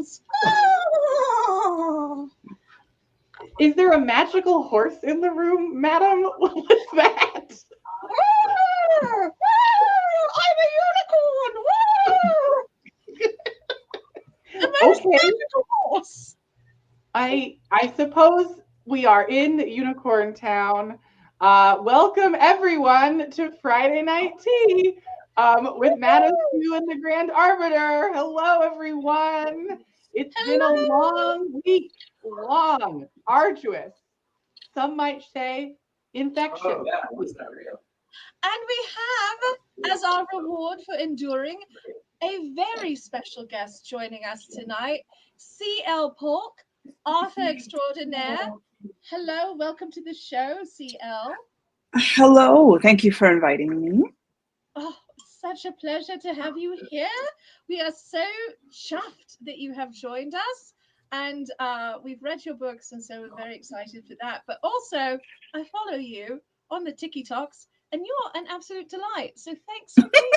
unicorns. Is there a magical horse in the room, madam? What was that? I'm a unicorn. The most Okay. magical horse. I suppose we are in Unicorn Town. Welcome everyone to Friday Night Tea with Madam Sue and the Grand Arbiter. Hello everyone. It's been a long week, long, arduous. Some might say infectious. And we have, as our reward for enduring, a very special guest joining us tonight, C.L. Polk, author extraordinaire. Hello, welcome to the show, C.L. Hello, thank you for inviting me. Oh, such a pleasure to have you here. We are so chuffed that you have joined us. And we've read your books, and so we're very excited for that. But also, I follow you on the TikToks, and you're an absolute delight. So thanks for being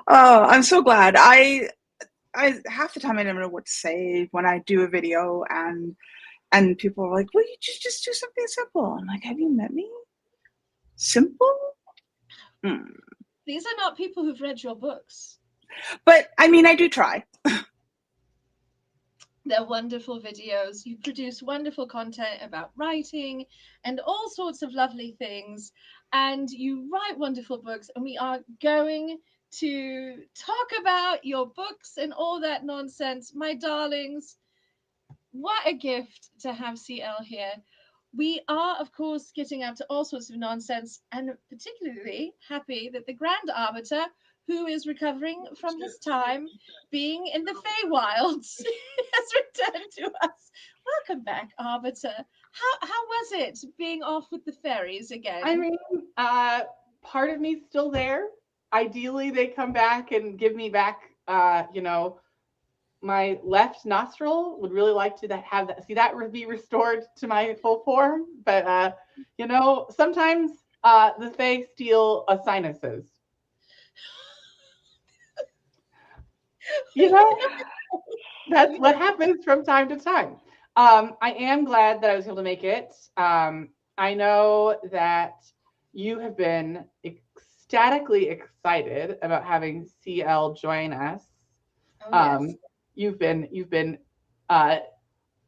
Oh, I'm so glad. I half the time I never know what to say when I do a video, and people are like, "Well, you just do something simple." I'm like, "Have you met me? Simple?" These are not people who've read your books. But I mean, I do try. They're wonderful videos. You produce wonderful content about writing and all sorts of lovely things. And you write wonderful books. And we are going to talk about your books and all that nonsense. My darlings, what a gift to have CL here. We are, of course, getting up to all sorts of nonsense, and particularly happy that the Grand Arbiter, who is recovering from his time being in the Feywilds, has returned to us. Welcome back, Arbiter. How was it being off with the fairies again? I mean, part of me's still there. Ideally, they come back and give me back, my left nostril. Would really like to have that, see that be restored to my full form. But sometimes the Fae steal sinuses. That's what happens from time to time. I am glad that I was able to make it. I know that you have been ecstatically excited about having CL join us. Oh, yes. You've been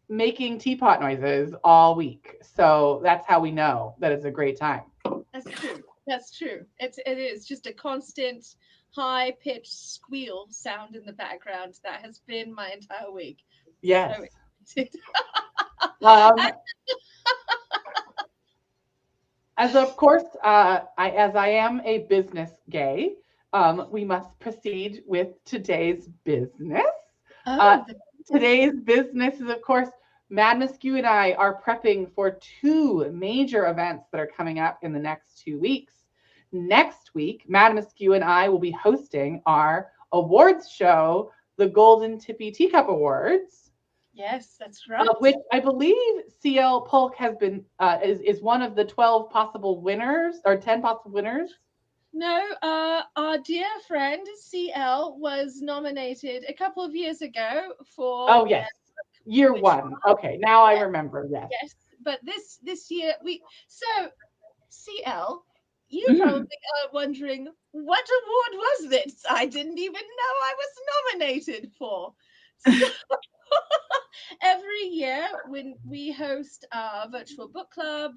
making teapot noises all week, so that's how we know that it's a great time. That's true. That's true. It is just a constant high pitched squeal sound in the background that has been my entire week. Yes. So excited. As of course, as I am a business gay, we must proceed with today's business. Today's business is, of course, Mad Muskew and I are prepping for two major events that are coming up in the next 2 weeks. Next week, Mad Muskew and I will be hosting our awards show, the Golden Tippy Teacup Awards. Yes, that's right. Which I believe CL Polk has been is one of the 12 possible winners or 10 possible winners. No, our dear friend CL was nominated a couple of years ago for. Oh yes, year one. Okay, now I remember. Yes. Yes, but this year CL, you probably are wondering what award was this? I didn't even know I was nominated for. So every year when we host our virtual book club,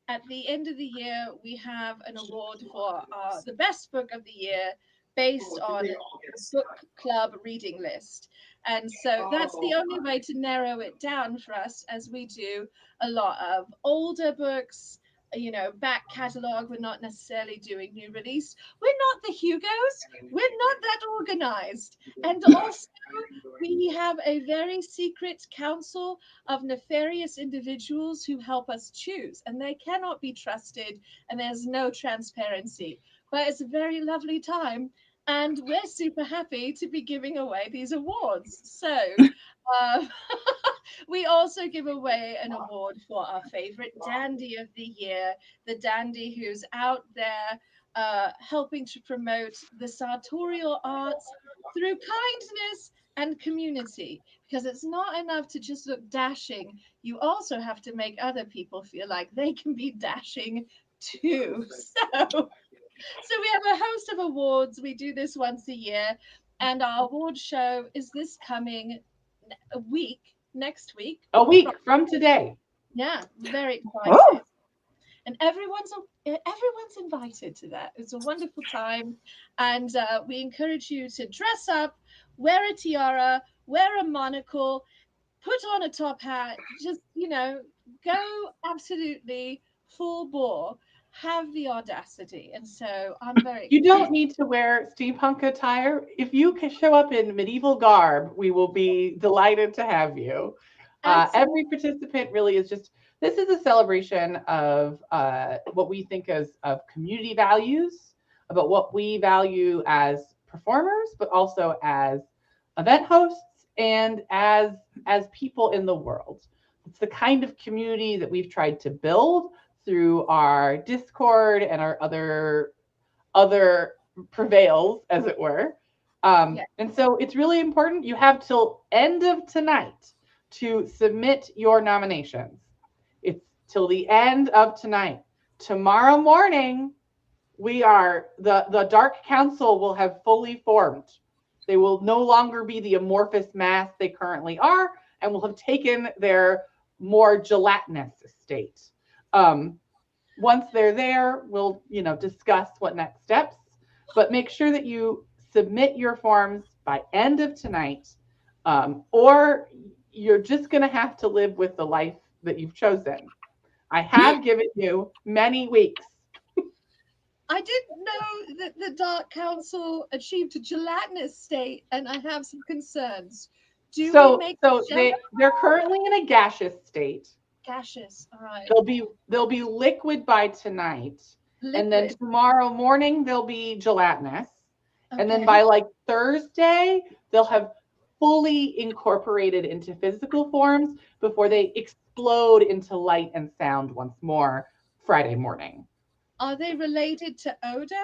at the end of the year we have an award for the best book of the year based on book club reading list. And so that's the only way to narrow it down for us, as we do a lot of older books, back catalog. We're not necessarily doing new release. We're not the Hugos. We're not that organized. And also, we have a very secret council of nefarious individuals who help us choose, and they cannot be trusted, and there's no transparency. But it's a very lovely time, and we're super happy to be giving away these awards. So we also give away an award for our favorite dandy of the year, the dandy who's out there helping to promote the sartorial arts through kindness and community, because it's not enough to just look dashing. You also have to make other people feel like they can be dashing too. So we have a host of awards. We do this once a year, and our award show is this coming next week. A week from today. Yeah, very excited. Oh. And everyone's invited to that. It's a wonderful time, and we encourage you to dress up, wear a tiara, wear a monocle, put on a top hat. Just go absolutely full bore. Have the audacity. And so I'm very. You don't need to wear steampunk attire. If you can show up in medieval garb, we will be delighted to have you. Every participant really is just. This is a celebration of what we think of community values, about what we value as performers, but also as event hosts and as people in the world. It's the kind of community that we've tried to build through our Discord and our other prevails, as it were. And so it's really important. You have till end of tonight to submit your nominations. It's till the end of tonight. Tomorrow morning, the Dark Council will have fully formed. They will no longer be the amorphous mass they currently are, and will have taken their more gelatinous state. Once they're there, we'll discuss what next steps. But make sure that you submit your forms by end of tonight, or you're just going to have to live with the life that you've chosen. I have given you many weeks. I didn't know that the Dark Council achieved a gelatinous state, and I have some concerns. They're currently in a gaseous state. Gaseous, all right. They'll be liquid by tonight, and then tomorrow morning they'll be gelatinous, and then by like Thursday they'll have fully incorporated into physical forms before they explode into light and sound once more Friday morning. Are they related to Odo?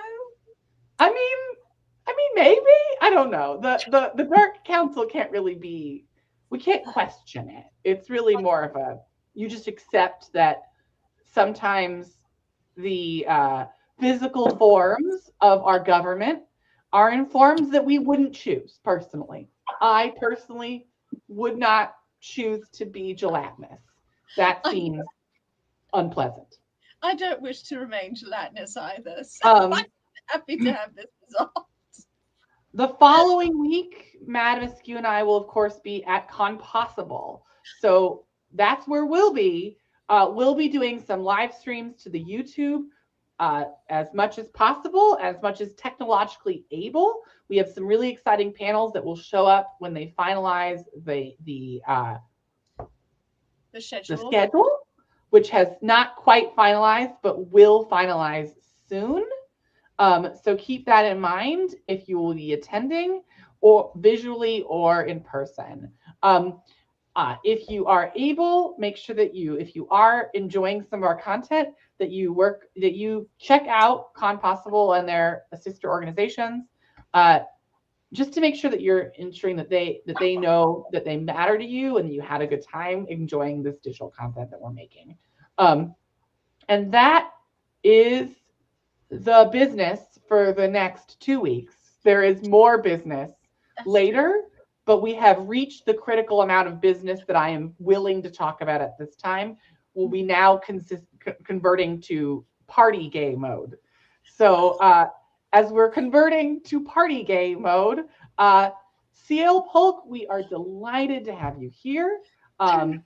I mean, maybe. I don't know. The Dark Council can't really be. We can't question it. It's really more of a. You just accept that sometimes the physical forms of our government are in forms that we wouldn't choose personally. I personally would not choose to be gelatinous. That seems unpleasant. I don't wish to remain gelatinous either. So I'm happy to have this resolved. The following week, Madame Askew and I will, of course, be at Con Possible. So that's where we'll be. We'll be doing some live streams to the YouTube as much as possible, as much as technologically able. We have some really exciting panels that will show up when they finalize the schedule, which has not quite finalized, but will finalize soon. So keep that in mind if you will be attending, or visually or in person. If you are able, make sure that if you are enjoying some of our content, that you check out Con Possible and their sister organizations, just to make sure that you're ensuring that they know that they matter to you and you had a good time enjoying this digital content that we're making. And that is the business for the next 2 weeks. There is more business later, but we have reached the critical amount of business that I am willing to talk about at this time. We'll be now converting to party gay mode. So as we're converting to party gay mode, CL Polk, we are delighted to have you here. An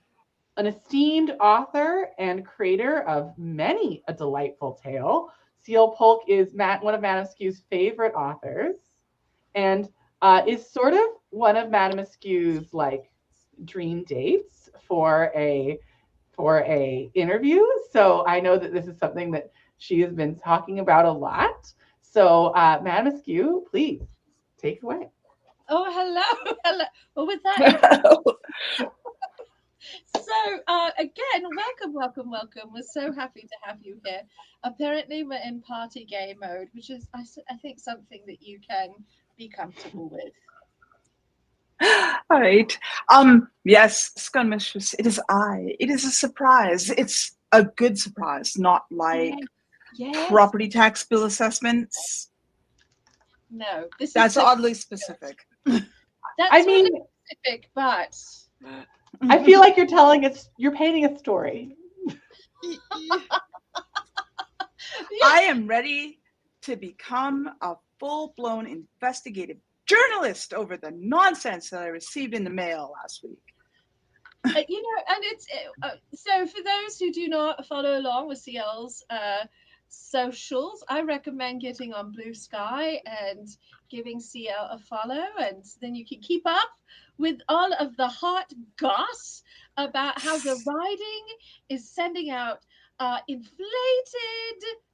esteemed author and creator of many a delightful tale. CL Polk is one of Madame Askew's favorite authors, and is sort of one of Madame Askew's like dream dates for a interview. So I know that this is something that she has been talking about a lot. So Madame Askew, please take it away. Oh, hello. Well, with that, So again, welcome. We're so happy to have you here. Apparently, we're in party gay mode, which is, I think, something that you can be comfortable with. All right. Yes, Scum Mistress, it is I. It is a surprise. It's a good surprise, not like Yes. property tax bill assessments. No, this That's is so oddly specific. That's I mean, really specific, but I feel like you're painting a story. I am ready to become a full-blown investigative journalist over the nonsense that I received in the mail last week. And it's so for those who do not follow along with CL's socials, I recommend getting on Blue Sky and giving CL a follow, and then you can keep up with all of the hot goss about how the riding is sending out inflated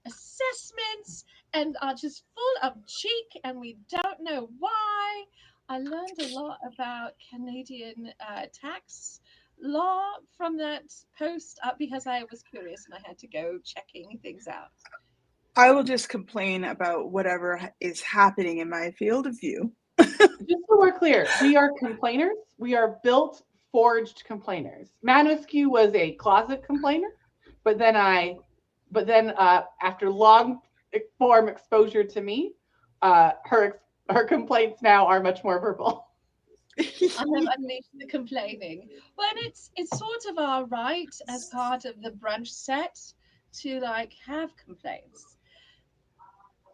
assessments and are just full of cheek, and we don't know why. I learned a lot about Canadian tax law from that post because I was curious and I had to go checking things out. I will just complain about whatever is happening in my field of view. Just so we're clear, we are complainers. We are built, forged complainers. Manuscu was a closet complainer, but then after long form exposure to me, her complaints now are much more verbal. I have unleashed the complaining. Well, it's sort of our right as part of the brunch set to like have complaints.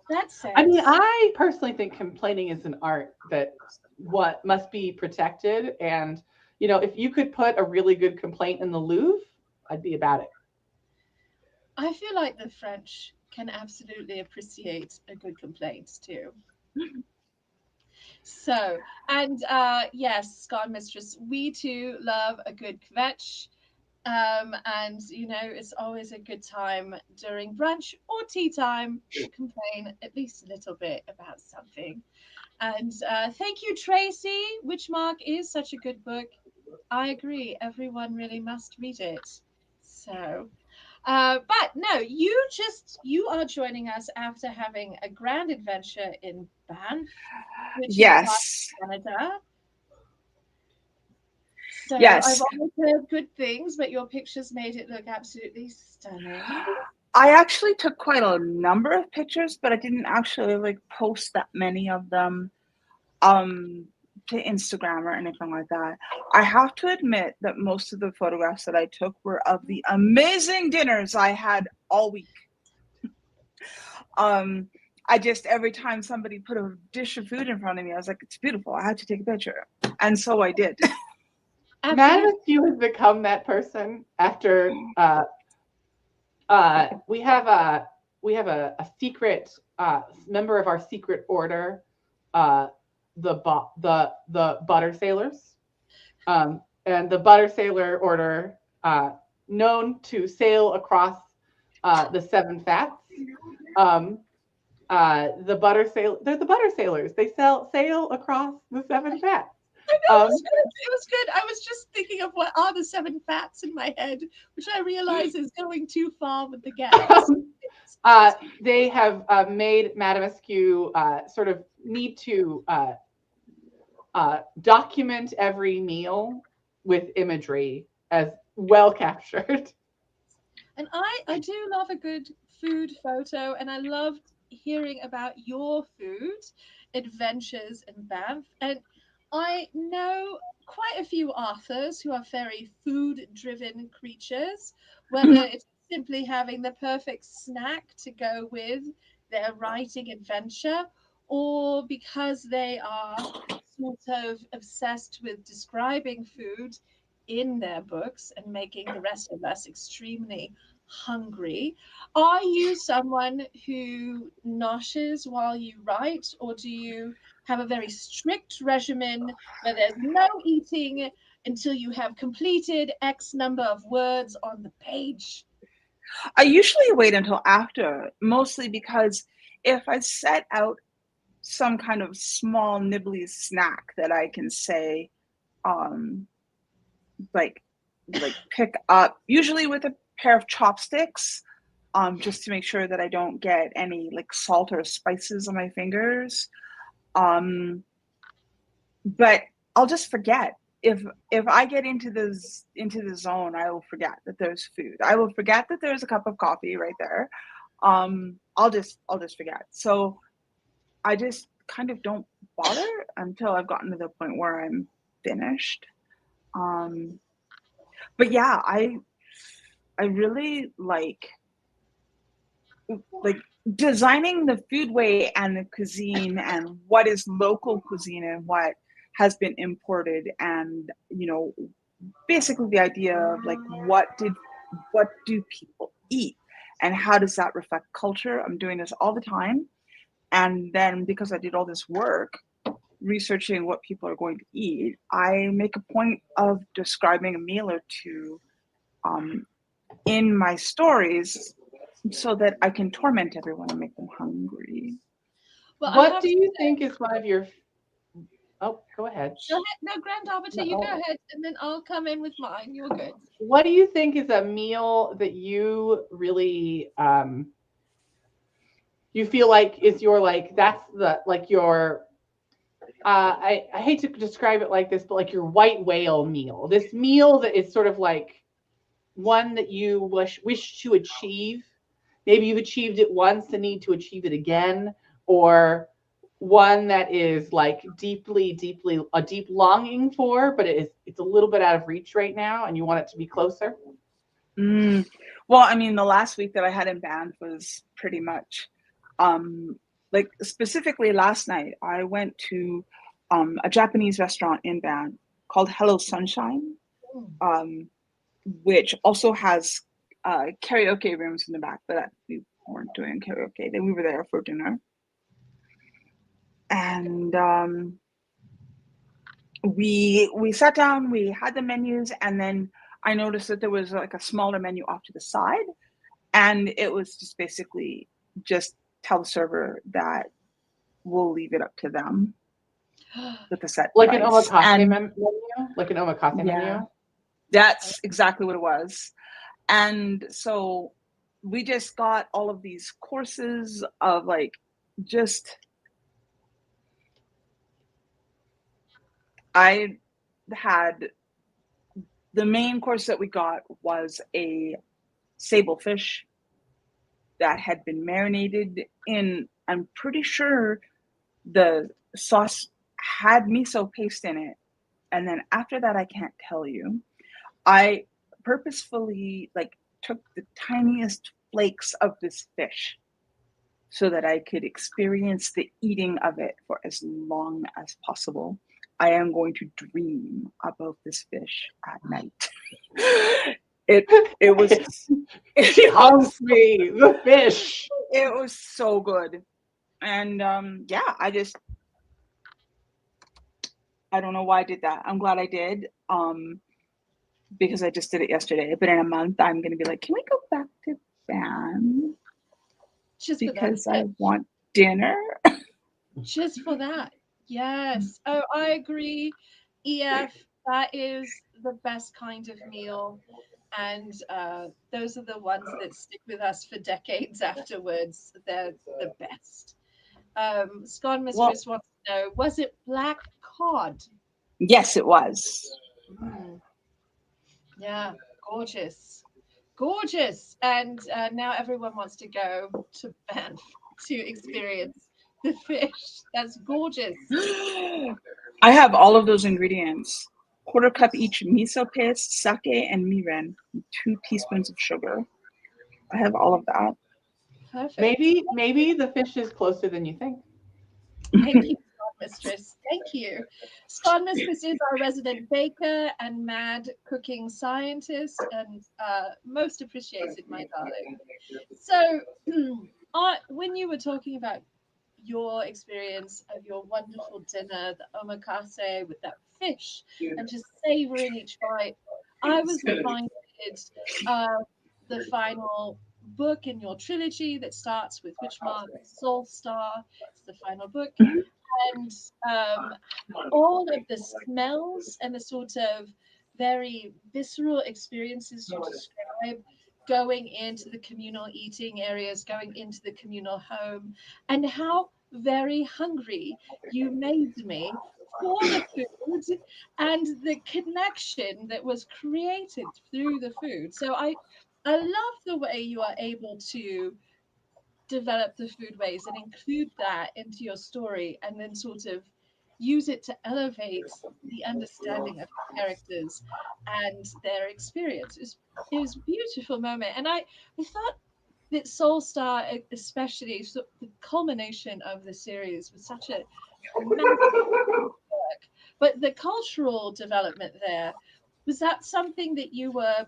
That said, I mean, I personally think complaining is an art that what must be protected. And if you could put a really good complaint in the Louvre, I'd be about it. I feel like the French can absolutely appreciate a good complaint too. So, and yes, Scott Mistress, we too love a good kvetch. And it's always a good time during brunch or tea time to complain at least a little bit about something. And thank you, Tracy. Witchmark is such a good book. I agree. Everyone really must read it. So, but no, you are joining us after having a grand adventure in Banff, which Yes. is Canada. So Yes. I've always heard good things, but your pictures made it look absolutely stunning. I actually took quite a number of pictures, but I didn't actually post that many of them to Instagram or anything like that. I have to admit that most of the photographs that I took were of the amazing dinners I had all week. I just, every time somebody put a dish of food in front of me, I was like, it's beautiful. I had to take a picture. And so I did. Manuscu has become that person after we have a secret member of our secret order, the butter sailors, and the butter sailor order, known to sail across the seven fats. They're the butter sailors. They sail across the seven fats. I know, it was good. I was just thinking of what are the seven fats in my head, which I realize is going too far with the gas. They have made Madame Askew sort of need to document every meal with imagery as well captured. And I do love a good food photo, and I loved hearing about your food adventures in Banff. And I know quite a few authors who are very food-driven creatures, whether it's simply having the perfect snack to go with their writing adventure, or because they are sort of obsessed with describing food in their books and making the rest of us extremely hungry. Are you someone who noshes while you write, or do you have a very strict regimen where there's no eating until you have completed X number of words on the page? I usually wait until after, mostly because if I set out some kind of small nibbly snack that I can say, like pick up, usually with a pair of chopsticks, just to make sure that I don't get any like salt or spices on my fingers. But I'll just forget. If I get into the zone, I will forget that there's food. I will forget that there's a cup of coffee right there. I'll just forget. So I just kind of don't bother until I've gotten to the point where I'm finished. But yeah, I really like designing the foodway and the cuisine and what is local cuisine and what has been imported, and basically the idea of like what do people eat and how does that reflect culture. I'm doing this all the time, and then because I did all this work researching what people are going to eat, I make a point of describing a meal or two in my stories so that I can torment everyone and make them hungry. Well, what do you think is one of your... Oh, go ahead. Go ahead. No, Grand Arbiter, you go ahead, and then I'll come in with mine. You're good. What do you think is a meal that you really you feel like is your that's the your I hate to describe it like this, but like your white whale meal. This meal that is sort of like one that you wish to achieve. Maybe you've achieved it once and need to achieve it again, or one that is like deeply a deep longing for, but it's a little bit out of reach right now and you want it to be closer. Well, I mean, the last week that I had in Banff was pretty much like specifically last night I went to a Japanese restaurant in Banff called Hello Sunshine, which also has karaoke rooms in the back, but we weren't doing karaoke. Then we were there for dinner. And we sat down, we had the menus, and then I noticed that there was like a smaller menu off to the side, and it was just basically just tell the server that we'll leave it up to them with the set like price. An omakase menu, like an omakase menu. That's exactly what it was. And so we just got all of these courses of like just... I had the main course that we got was a sable fish that had been marinated in, I'm pretty sure the sauce had miso paste in it. And then after that, I can't tell you. I purposefully took the tiniest flakes of this fish so that I could experience the eating of it for as long as possible. I am going to dream about this fish at night. It was... She haunts me, the fish. It was so good. And yeah, I don't know why I did that. I'm glad I did, because I just did it yesterday. But in a month, I'm going to be like, can we go back to Banff? Just because I want dinner. Just for that. Yes. Oh, I agree. EF, that is the best kind of meal. And those are the ones that stick with us for decades afterwards. They're the best. Scone Mistress wants to know, was it black cod? Yes, it was. Yeah, gorgeous. Gorgeous. And now everyone wants to go to Banff to experience the fish. That's gorgeous. I have all of those ingredients. 1/4 cup each miso paste, sake, and mirin. 2 teaspoons of sugar. I have all of that. Perfect. Maybe the fish is closer than you think. Thank you, Scone Mistress. Thank you. Scone Mistress is our resident baker and mad cooking scientist, and most appreciated, my darling. So, when you were talking about your experience of your wonderful dinner, the omakase with that fish, and just savoring each bite, I was reminded the final book in your trilogy that starts with Witchmark Soul Star. It's the final book. And all of the smells and the sort of very visceral experiences you describe, going into the communal eating areas, going into the communal home, and how very hungry you made me for the food and the connection that was created through the food. So I love the way you are able to develop the foodways and include that into your story and then sort of use it to elevate the understanding of the characters and their experience. It was a beautiful moment. And I thought that Soul Star, especially so the culmination of the series, was such a massive work. But the cultural development there, was that something that you were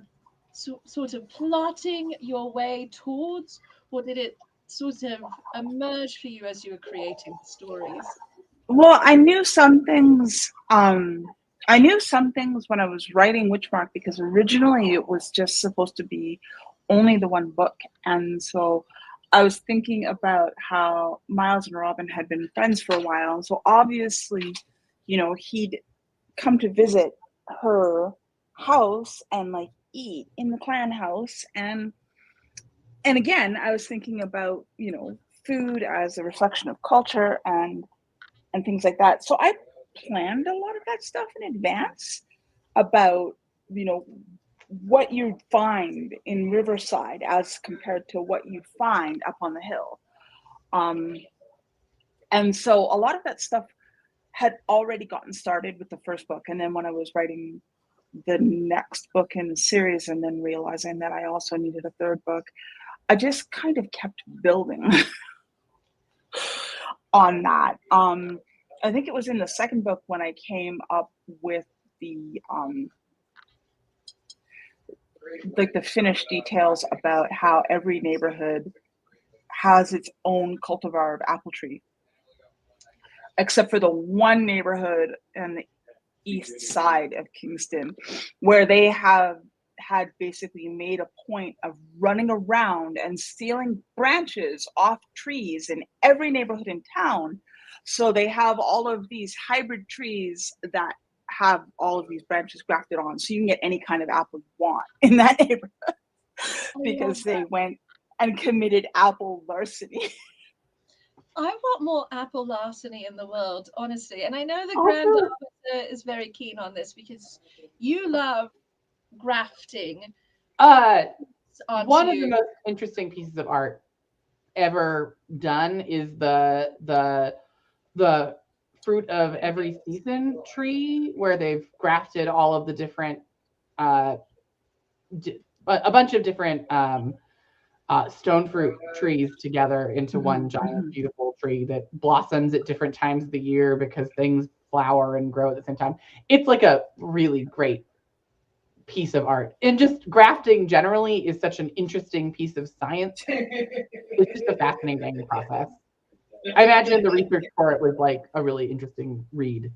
sort of plotting your way towards, or did it sort of emerge for you as you were creating the stories? Well, I knew some things. I knew some things when I was writing Witchmark because originally it was just supposed to be only the one book, and so I was thinking about how Miles and Robin had been friends for a while. So obviously, he'd come to visit her house and like eat in the clan house, and again, I was thinking about food as a reflection of culture and things like that. So I planned a lot of that stuff in advance about, what you find in Riverside as compared to what you find up on the hill. Um, and so a lot of that stuff had already gotten started with the first book. And then when I was writing the next book in the series and then realizing that I also needed a third book, I just kind of kept building on that. I think it was in the second book when I came up with the like the finished details about how every neighborhood has its own cultivar of apple tree, except for the one neighborhood in the east side of Kingston, where they have had basically made a point of running around and stealing branches off trees in every neighborhood in town. So they have all of these hybrid trees that have all of these branches grafted on, so you can get any kind of apple you want in that neighborhood because they went and committed apple larceny. I want more apple larceny in the world, honestly. And I know the Grand Officer is very keen on this because you love grafting. One of the most interesting pieces of art ever done is the fruit of every season tree, where they've grafted all of the different a bunch of different stone fruit trees together into one giant beautiful tree that blossoms at different times of the year because things flower and grow at the same time. It's like a really great piece of art. And just grafting generally is such an interesting piece of science. It's just a fascinating process. I imagine the research for it was like a really interesting read.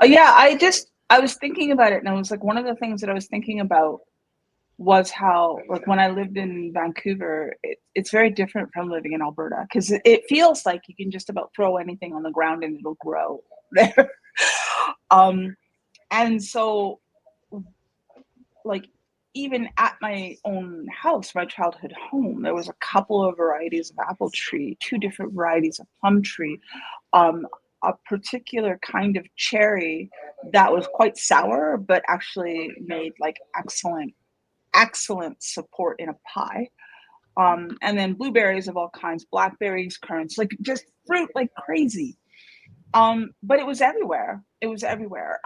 Yeah, I was thinking about it, and I was like, one of the things that I was thinking about was how, like, when I lived in Vancouver, it's very different from living in Alberta because it feels like you can just about throw anything on the ground and it'll grow there. And so, like, even at my own house, my childhood home, there was a couple of varieties of apple tree, two different varieties of plum tree, a particular kind of cherry that was quite sour, but actually made like excellent support in a pie. And then blueberries of all kinds, blackberries, currants, like just fruit like crazy. But it was everywhere. It was everywhere.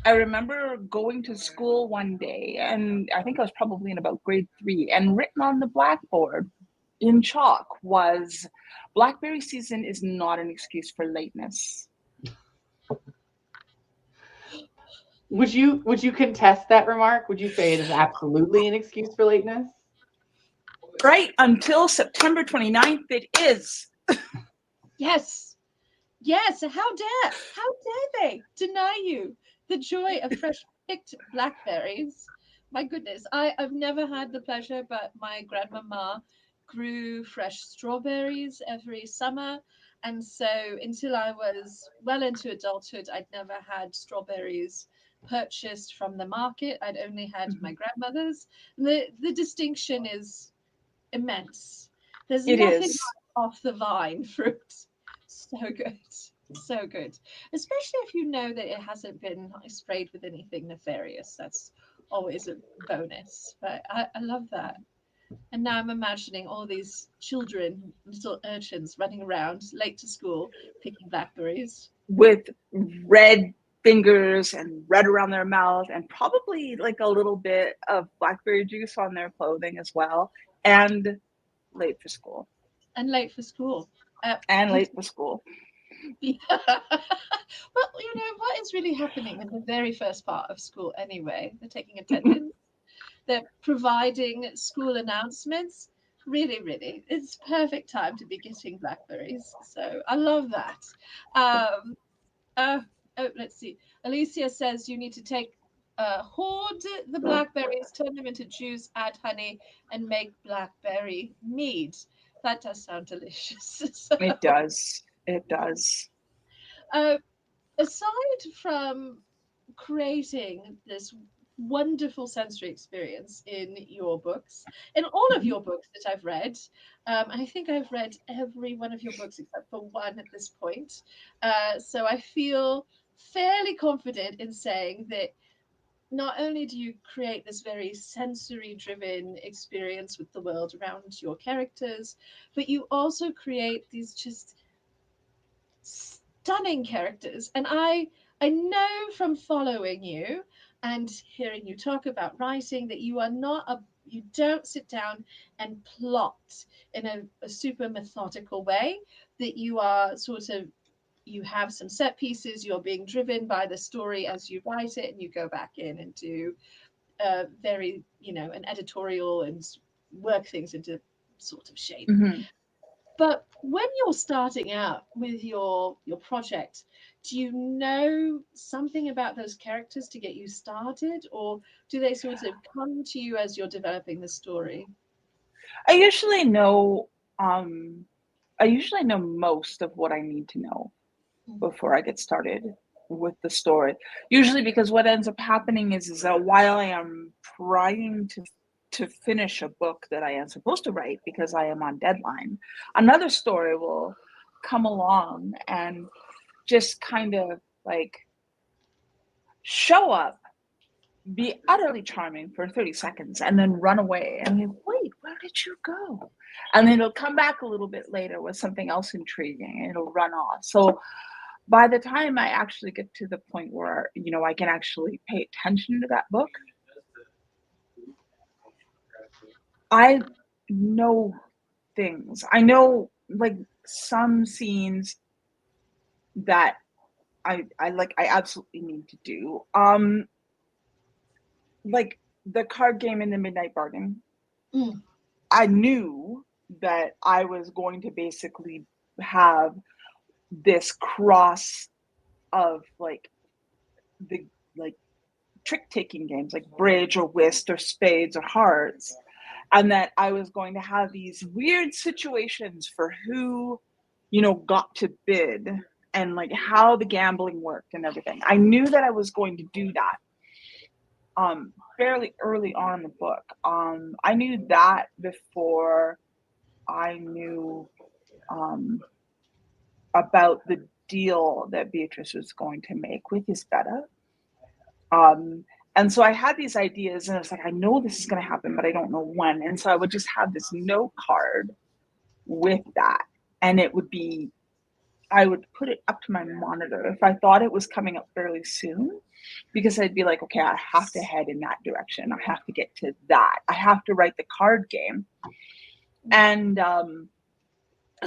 I remember going to school one day, and I think I was probably in about grade 3, and written on the blackboard in chalk was, "Blackberry season is not an excuse for lateness." Would you contest that remark? Would you say it is absolutely an excuse for lateness? Right until September 29th, it is. Yes. How dare they deny you the joy of fresh picked blackberries? My goodness, I've never had the pleasure, but my grandmama grew fresh strawberries every summer. And so until I was well into adulthood, I'd never had strawberries purchased from the market. I'd only had my grandmother's. The distinction is immense. There's It nothing is. like off the vine fruit. So good. So good. Especially if you know that it hasn't been sprayed with anything nefarious. That's always a bonus. But I love that. And now I'm imagining all these children, little urchins running around late to school picking blackberries. With red fingers and red around their mouth, and probably like a little bit of blackberry juice on their clothing as well, and late for school. And late for school. And late for school. Yeah. Well, what is really happening in the very first part of school anyway? They're taking attendance. They're providing school announcements. Really, really, it's perfect time to be getting blackberries. So I love that. Oh, let's see. Alicia says you need to hoard the blackberries, turn them into juice, add honey, and make blackberry mead. That does sound delicious. So, It does. It does. aside from creating this wonderful sensory experience in your books, in all of your books that I've read. I think I've read every one of your books except for one at this point. So I feel fairly confident in saying that not only do you create this very sensory driven experience with the world around your characters, but you also create these just stunning characters. And I know from following you and hearing you talk about writing that you don't sit down and plot in a super methodical way, that you are sort of, you have some set pieces, you're being driven by the story as you write it, and you go back in and do very, an editorial and work things into sort of shape. Mm-hmm. But when you're starting out with your project, do you know something about those characters to get you started, or do they sort of come to you as you're developing the story? I usually know most of what I need to know before I get started with the story. Usually, because what ends up happening is that while I am trying to finish a book that I am supposed to write because I am on deadline, another story will come along and just kind of like show up, be utterly charming for 30 seconds, and then run away. And you, wait, where did you go? And then it'll come back a little bit later with something else intriguing, and it'll run off. So by the time I actually get to the point where, I can actually pay attention to that book, I know things. I know like some scenes that I absolutely need to do. Like the card game in the Midnight Bargain. I knew that I was going to basically have this cross of like the trick taking games like bridge or whist or spades or hearts, and that I was going to have these weird situations for who got to bid, and like how the gambling worked and everything. I knew that I was going to do that fairly early on in the book. I knew that before I knew about the deal that Beatrice was going to make with Isbeta. And so I had these ideas, and it's like, I know this is going to happen, but I don't know when. And so I would just have this note card with that, and I would put it up to my monitor if I thought it was coming up fairly soon, because I'd be like, okay, I have to head in that direction. I have to get to that. I have to write the card game. And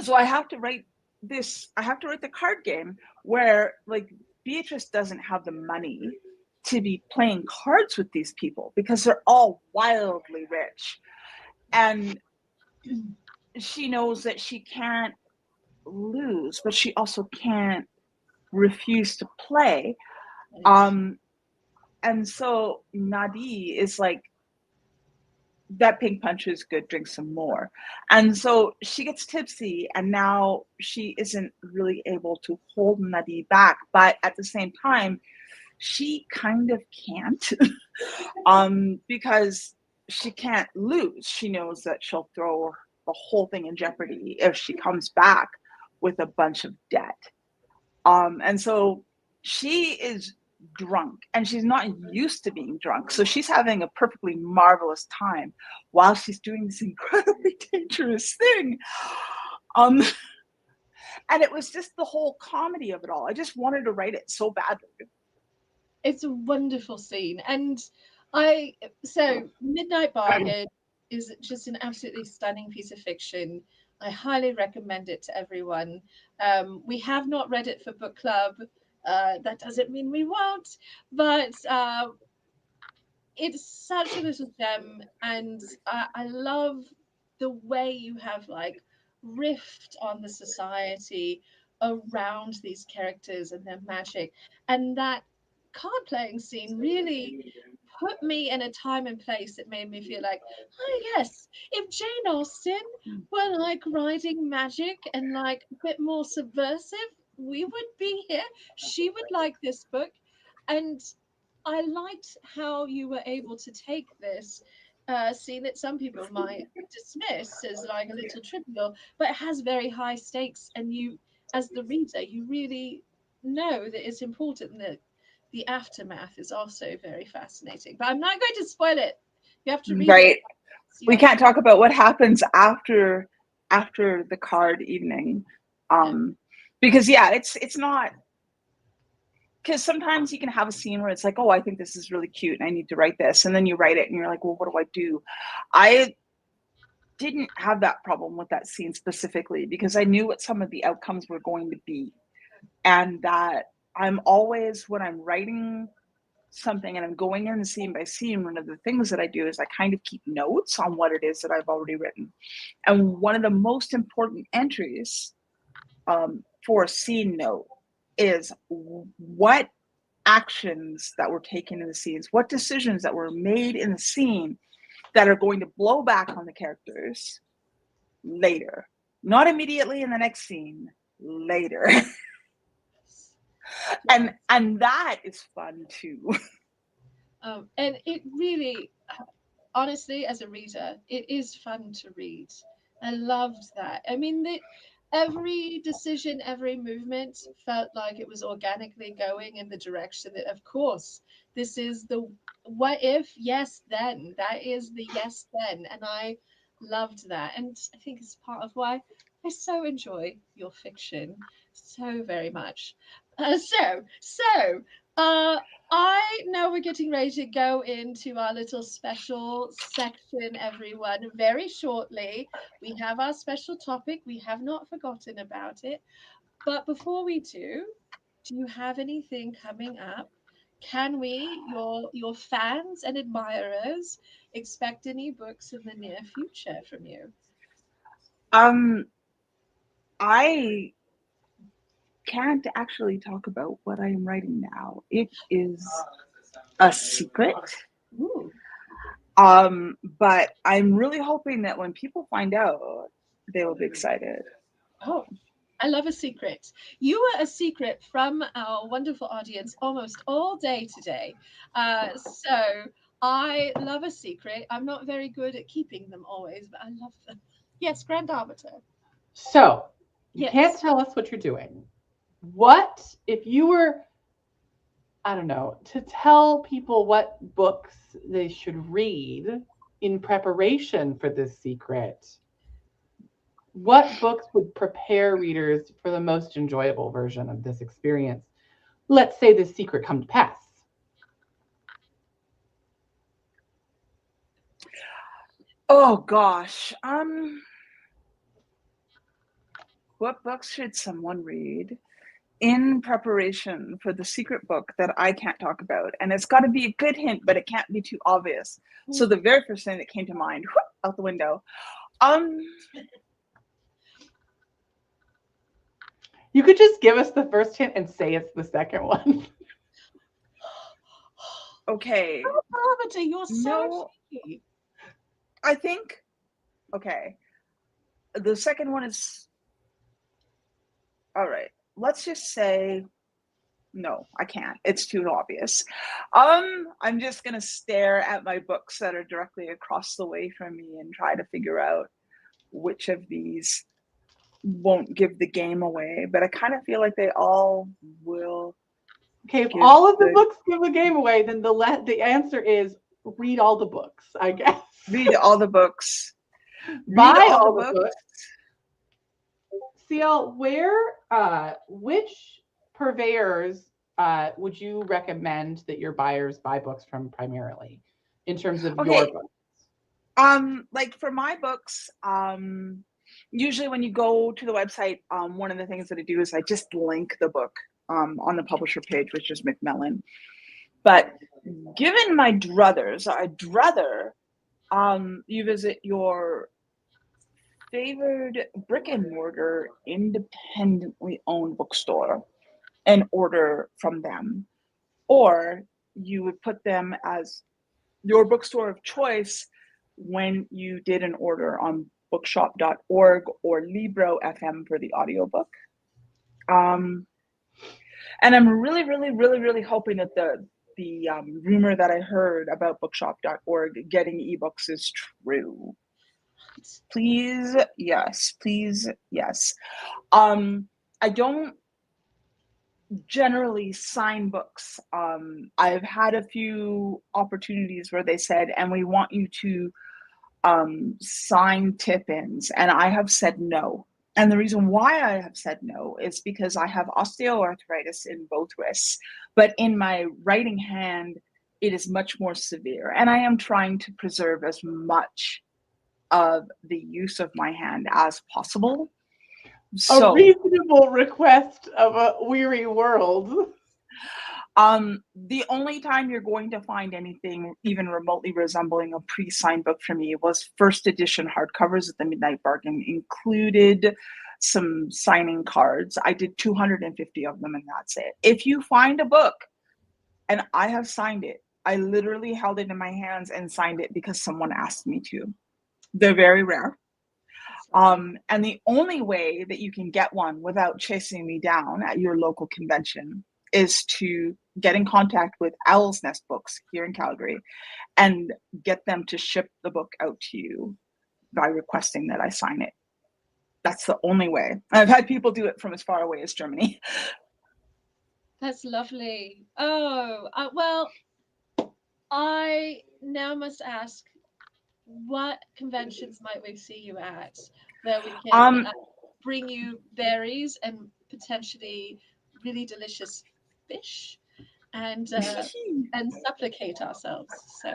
so I have to write the card game where like Beatrice doesn't have the money to be playing cards with these people because they're all wildly rich. And she knows that she can't lose, but she also can't refuse to play. And so Nadi is like that pink punch is good, drink some more. And so she gets tipsy, and now she isn't really able to hold Nutty back, but at the same time, she kind of can't because she can't lose. She knows that she'll throw the whole thing in jeopardy if she comes back with a bunch of debt. And so she is drunk, and she's not used to being drunk. So she's having a perfectly marvelous time while she's doing this incredibly dangerous thing. And it was just the whole comedy of it all. I just wanted to write it so badly. It's a wonderful scene. And Midnight Bargain is just an absolutely stunning piece of fiction. I highly recommend it to everyone. We have not read it for book club. That doesn't mean we won't, but it's such a little gem, and I love the way you have like riffed on the society around these characters and their magic, and that card playing scene really put me in a time and place that made me feel like, oh yes, if Jane Austen were like writing magic and like a bit more subversive, we would be here. She would like this book. And I liked how you were able to take this scene that some people might dismiss as like a little trivial, but it has very high stakes, and you, as the reader, you really know that it's important, and that the aftermath is also very fascinating. But I'm not going to spoil it. You have to read Right. it. We can't talk about what happens after the card evening. Because it's not, because sometimes you can have a scene where it's like, oh, I think this is really cute and I need to write this. And then you write it and you're like, well, what do I do? I didn't have that problem with that scene specifically because I knew what some of the outcomes were going to be. And that I'm always, when I'm writing something and I'm going in scene by scene, one of the things that I do is I kind of keep notes on what it is that I've already written. And one of the most important entries for a scene note is what actions that were taken in the scenes, what decisions that were made in the scene that are going to blow back on the characters later, not immediately in the next scene, later. and that is fun too. And it really, honestly, as a reader, it is fun to read. I loved that. I mean, every decision, every movement felt like it was organically going in the direction that, of course, this is the what if, yes, then. That is the yes, then. And I loved that. And I think it's part of why I so enjoy your fiction so very much. Uh, I know we're getting ready to go into our little special section, everyone, very shortly. We have our special topic. We have not forgotten about it. But before we do you have anything coming up? Can we, your fans and admirers, expect any books in the near future from you? I can't actually talk about what I am writing now. It is a secret. Ooh. But I'm really hoping that when people find out, they will be excited. Oh, I love a secret. You were a secret from our wonderful audience almost all day today. So I love a secret. I'm not very good at keeping them always, but I love them. Yes, Grand Arbiter. So you Yes. can't tell us what you're doing. What if you were, I don't know, to tell people what books they should read in preparation for this secret? What books would prepare readers for the most enjoyable version of this experience? Let's say this secret come to pass. Oh gosh. What books should someone read in preparation for the secret book that I can't talk about? And it's got to be a good hint, but it can't be too obvious. So the very first thing that came to mind, whoop, out the window. You could just give us the first hint and say it's the second one. Okay. Oh, Arbiter, you're so cheeky. I think, okay, the second one is, all right, let's just say, no, I can't. It's too obvious. I'm just gonna stare at my books that are directly across the way from me and try to figure out which of these won't give the game away, but I kind of feel like they all will. Okay, if all of the books give a game away, then the answer is read all the books, I guess. Read all the books. Buy all the books. CL, which purveyors would you recommend that your buyers buy books from primarily in terms of your books? Like for my books, usually when you go to the website, one of the things that I do is I just link the book on the publisher page, which is Macmillan. But given my druthers, I'd rather you visit your favored brick and mortar independently owned bookstore and order from them, or you would put them as your bookstore of choice when you did an order on bookshop.org or Libro FM for the audiobook. And I'm really, really, really, really hoping that the rumor that I heard about bookshop.org getting ebooks is true. Please, yes, please, yes. I don't generally sign books. I've had a few opportunities where they said, and we want you to sign tip-ins, and I have said no. And the reason why I have said no is because I have osteoarthritis in both wrists, but in my writing hand, it is much more severe. And I am trying to preserve as much of the use of my hand as possible. So, a reasonable request of a weary world. The only time you're going to find anything even remotely resembling a pre-signed book for me was first edition hardcovers at the Midnight Bargain, included some signing cards. I did 250 of them, and that's it. If you find a book and I have signed it, I literally held it in my hands and signed it because someone asked me to. They're very rare. And the only way that you can get one without chasing me down at your local convention is to get in contact with Owl's Nest Books here in Calgary and get them to ship the book out to you by requesting that I sign it. That's the only way. I've had people do it from as far away as Germany. That's lovely. Oh, well, I now must ask, what conventions might we see you at where we can bring you berries and potentially really delicious fish and supplicate ourselves? So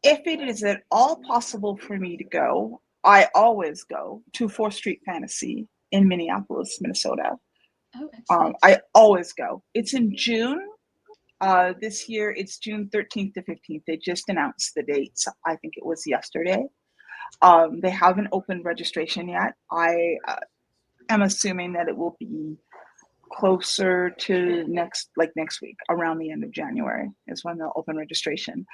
if it is at all possible for me to go, I always go to 4th Street Fantasy in Minneapolis, Minnesota. Oh, excellent. I always go. It's in June. This year it's June 13th to 15th. They just announced the dates. I think it was yesterday. They haven't opened registration yet. I am assuming that it will be closer to next week, around the end of January is when they'll open registration.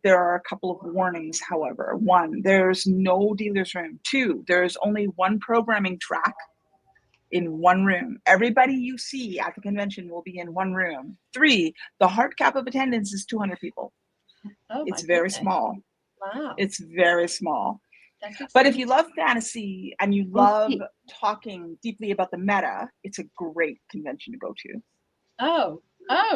There are a couple of warnings, however. 1, there's no dealer's room. 2, there's only one programming track in one room. Everybody you see at the convention will be in one room. 3, the hard cap of attendance is 200 people. Oh, it's very small. Wow. It's very small. But if you love fantasy and you love talking deeply about the meta, it's a great convention to go to. Oh,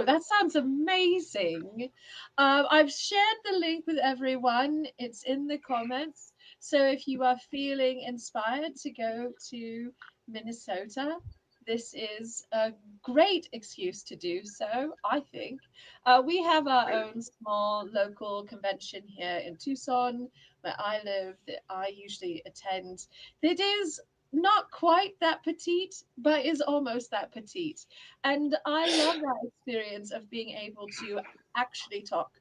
that sounds amazing. I've shared the link with everyone. It's in the comments. So if you are feeling inspired to go to Minnesota, this is a great excuse to do so, I think. We have our own small local convention here in Tucson, where I live, that I usually attend. It is not quite that petite, but is almost that petite. And I love that experience of being able to actually talk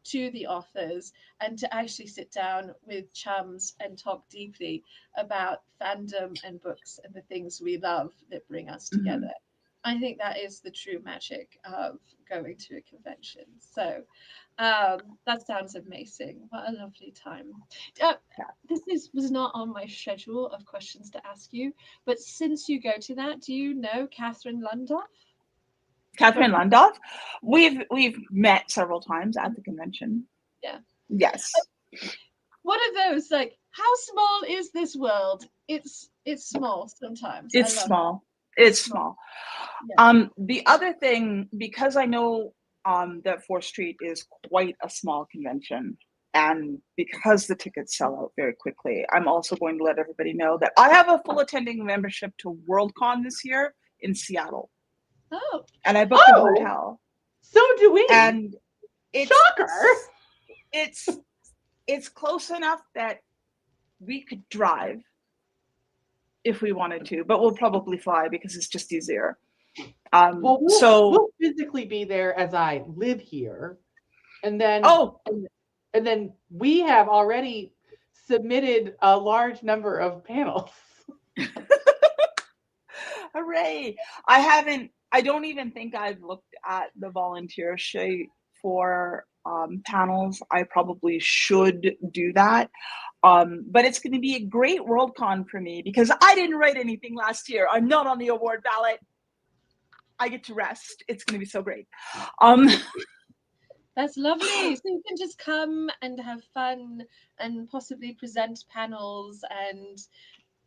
to the authors and to actually sit down with chums and talk deeply about fandom and books and the things we love that bring us together. I think that is the true magic of going to a convention. So that sounds amazing. What a lovely time. Uh, was not on my schedule of questions to ask you, but since you go to that, do you know Catherine Lundoff? Catherine Lundoff? We've met several times at the convention. Yeah. Yes. What are those like? How small is this world? It's small sometimes. It's small. It's small. Yeah. The other thing, because I know that 4th Street is quite a small convention, and because the tickets sell out very quickly, I'm also going to let everybody know that I have a full attending membership to Worldcon this year in Seattle. Oh. And I booked a hotel. So do we. And it's shocker. It's close enough that we could drive if we wanted to, but we'll probably fly because it's just easier. We'll physically be there as I live here, and then and then we have already submitted a large number of panels. Hooray! I don't even think I've looked at the volunteer sheet for panels. I probably should do that. But it's going to be a great Worldcon for me because I didn't write anything last year. I'm not on the award ballot. I get to rest. It's going to be so great. That's lovely. So you can just come and have fun and possibly present panels and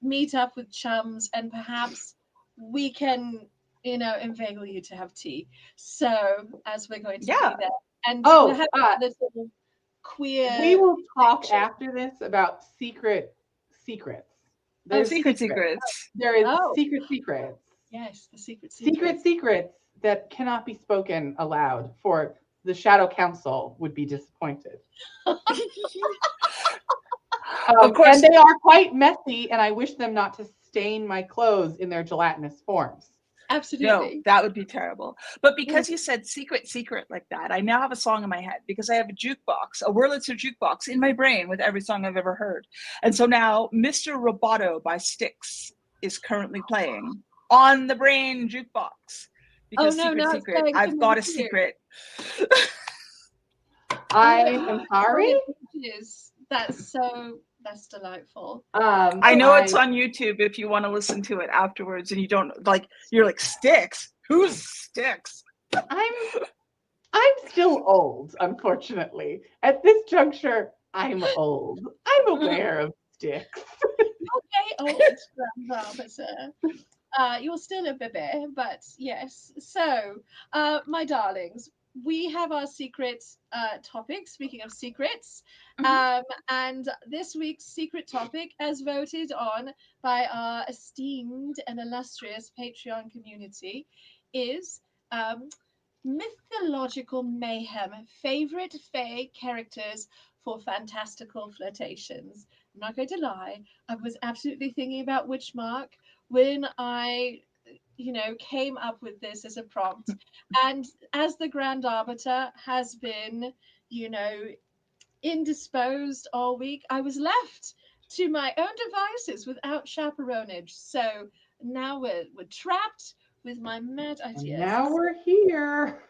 meet up with chums, and perhaps we can, inveigle you to have tea. So as we're going to be there. And we'll have a little queer. We will talk after this about secrets. There's secrets. There is secrets. Yes, the secrets that cannot be spoken aloud, for the Shadow Council would be disappointed. Of course, and they are quite messy, and I wish them not to stain my clothes in their gelatinous forms. Absolutely. No, that would be terrible. But because you said secret like that, I now have a song in my head because I have a jukebox, a Wurlitzer jukebox in my brain with every song I've ever heard. And so now Mr. Roboto by Styx is currently playing on the brain jukebox. Because secret, I've got a secret. I am sorry. That's delightful. I know it's on YouTube if you want to listen to it afterwards, and you don't you're like, Styx? Who's Styx? I'm still old, unfortunately. At this juncture, I'm old. I'm aware of Styx. Okay, old grandfather. You're still a baby, but yes. So, my darlings, we have our secret topic. Speaking of secrets, and this week's secret topic, as voted on by our esteemed and illustrious Patreon community, is mythological mayhem. Favorite Fae characters for fantastical flirtations. I'm not going to lie, I was absolutely thinking about Witchmark when I came up with this as a prompt. And as the Grand Arbiter has been, indisposed all week, I was left to my own devices without chaperonage. So now we're trapped with my mad ideas. And now we're here.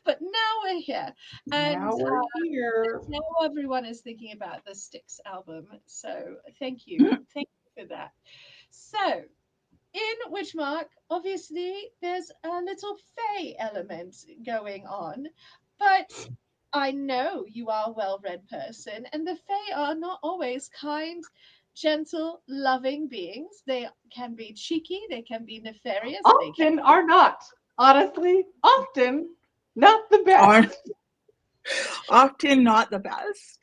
But now we're here. And now we're here. Now everyone is thinking about the Styx album. So thank you. Thank you for that. So in Witchmark, obviously, there's a little Fae element going on, but I know you are a well-read person, and the Fae are not always kind, gentle, loving beings. They can be cheeky, they can be nefarious. Often are not. Honestly, often not the best. Often not the best.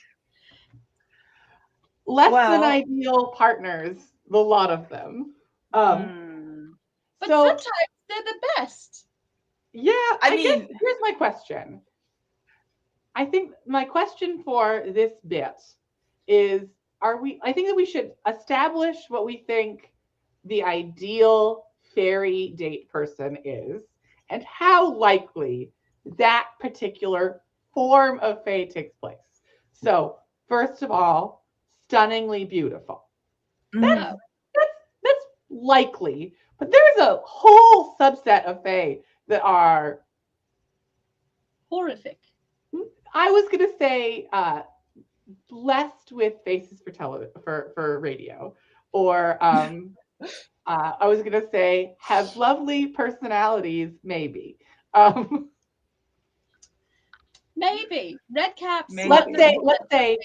Less than ideal partners, the lot of them. But sometimes they're the best. Yeah, I mean, here's my question. I think my question for this bit is, I think that we should establish what we think the ideal fairy date person is and how likely that particular form of Fae takes place. So, first of all, stunningly beautiful. That's likely, But there's a whole subset of fae that are horrific. I was gonna say blessed with faces for radio, or I was gonna say have lovely personalities, maybe. Maybe red caps. Maybe. Let's say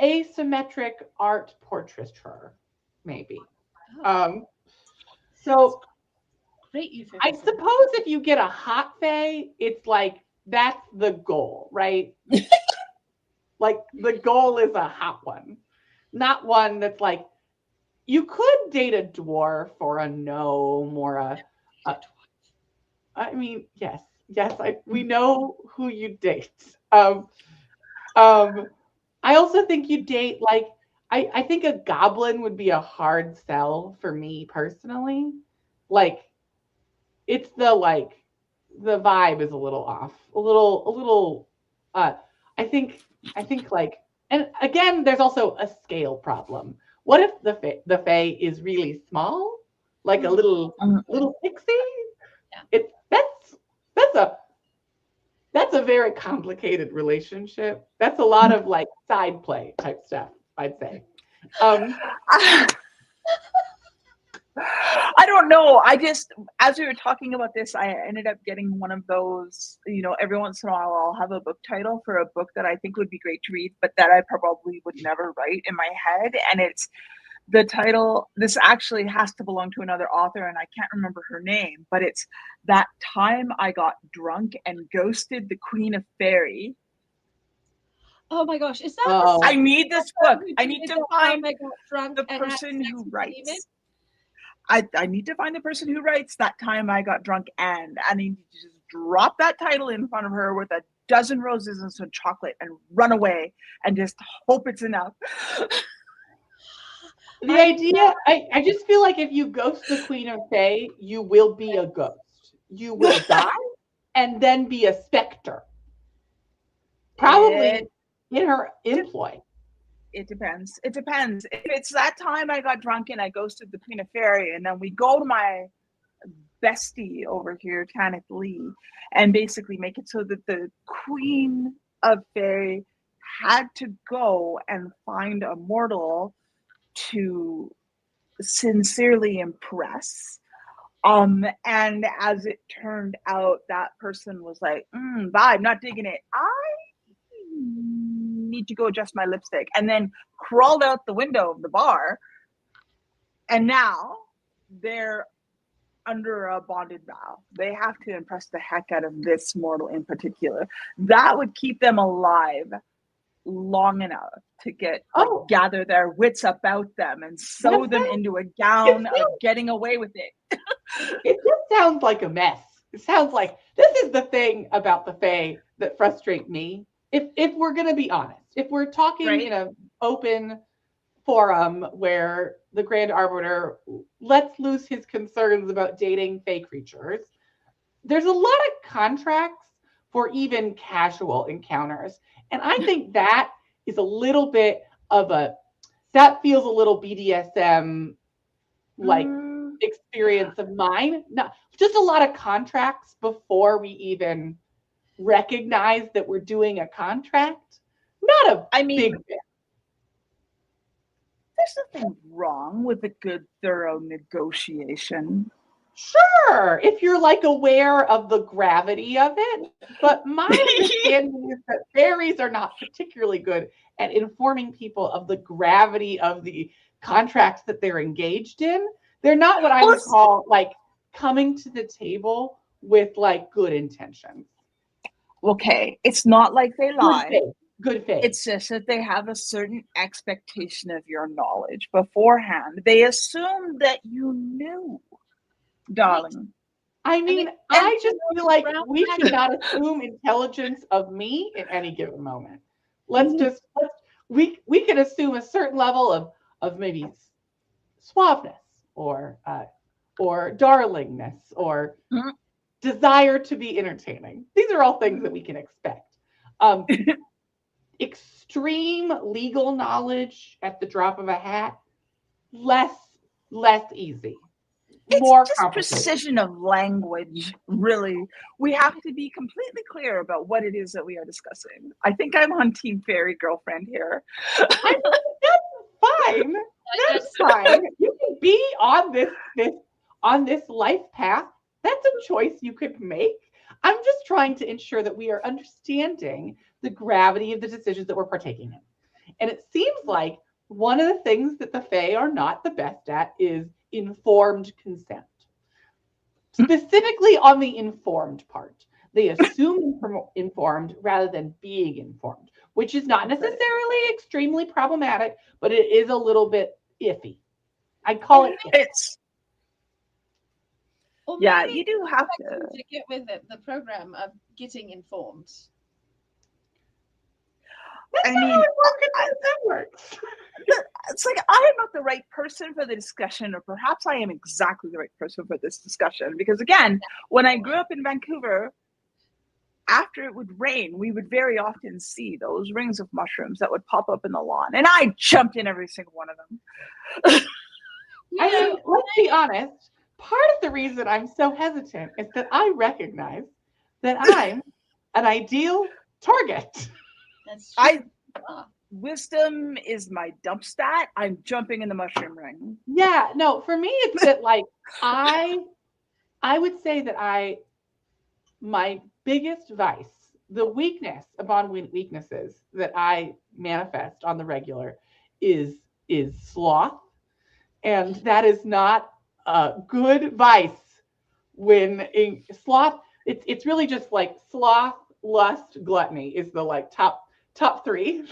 asymmetric art portraiture, maybe. So great euphemism. I suppose if you get a hot fae, it's like that's the goal, right? Like the goal is a hot one, not one that's like you could date a dwarf or a gnome or a I mean, yes, we know who you date. I also think you date like I think a goblin would be a hard sell for me personally. Like it's the vibe is a little off. A little I think like, and again there's also a scale problem. What if the fae is really small? Like a little pixie? Yeah. That's a very complicated relationship. That's a lot of like side play type stuff, I'd say. I don't know. I just, as we were talking about this, I ended up getting one of those, every once in a while I'll have a book title for a book that I think would be great to read, but that I probably would never write in my head. And it's the title, this actually has to belong to another author and I can't remember her name, but it's That Time I Got Drunk and Ghosted the Queen of Fairy. Oh my gosh, is that I need this book. I need to find the person who writes. I need to find the person who writes That Time I Got Drunk and I need to just drop that title in front of her with a dozen roses and some chocolate and run away and just hope it's enough. The idea, I just feel like if you ghost the Queen of Fae, you will be a ghost. You will die and then be a specter. Probably in her employ. It depends. If it's That Time I Got Drunk and I ghosted the Queen of Fairy, and then we go to my bestie over here, Tanith Lee, and basically make it so that the Queen of Fairy had to go and find a mortal to sincerely impress. And as it turned out, that person was like, vibe, not digging it. I need to go adjust my lipstick, and then crawled out the window of the bar, and now they're under a bonded vow. They have to impress the heck out of this mortal in particular. That would keep them alive long enough to gather their wits about them and sew them into a gown of getting away with it. It just sounds like a mess. It sounds like this is the thing about the fae that frustrate me. If we're going to be honest, if we're talking in an open forum where the Grand Arbiter lets loose his concerns about dating fae creatures, there's a lot of contracts for even casual encounters. And I think that is a little bit of that feels a little BDSM like experience of mine. Not just a lot of contracts before we even recognize that we're doing a contract. Not a big bit. There's nothing wrong with a good, thorough negotiation. Sure, if you're like aware of the gravity of it. But my understanding is that fairies are not particularly good at informing people of the gravity of the contracts that they're engaged in. They're not what I would call like coming to the table with like good intentions. Okay, it's not like they lie. Good faith. It's just that they have a certain expectation of your knowledge beforehand. They assume that you knew, darling. I mean, I just feel like we should not assume intelligence of me at any given moment. We can assume a certain level of maybe suaveness or darlingness or desire to be entertaining. These are all things that we can expect. Extreme legal knowledge at the drop of a hat, less easy, It's more just complicated. precision of language, really. We have to be completely clear about what it is that we are discussing. I think I'm on Team Fairy Girlfriend here. I mean, that's fine. That's fine. You can be on this life path. That's a choice you could make. I'm just trying to ensure that we are understanding the gravity of the decisions that we're partaking in. And it seems like one of the things that the Fae are not the best at is informed consent. Specifically on the informed part. They assume informed rather than being informed, which is not necessarily extremely problematic, but it is a little bit iffy. I call it iffy. It's Or yeah, maybe you do have to get with it, the program of getting informed. That's I not mean, how it works. it's like I am not the right person for the discussion, or perhaps I am exactly the right person for this discussion. Because again, when I grew up in Vancouver, after it would rain, we would very often see those rings of mushrooms that would pop up in the lawn, and I jumped in every single one of them. I mean, let's be honest. Part of the reason I'm so hesitant is that I recognize that I'm an ideal target. That's true. Wisdom is my dump stat. I'm jumping in the mushroom ring. Yeah, no, for me it's that like I would say that my biggest vice, the weakness upon weaknesses that I manifest on the regular is sloth. And that is not a good vice when in sloth, it's really just like sloth, lust, gluttony is the like top three.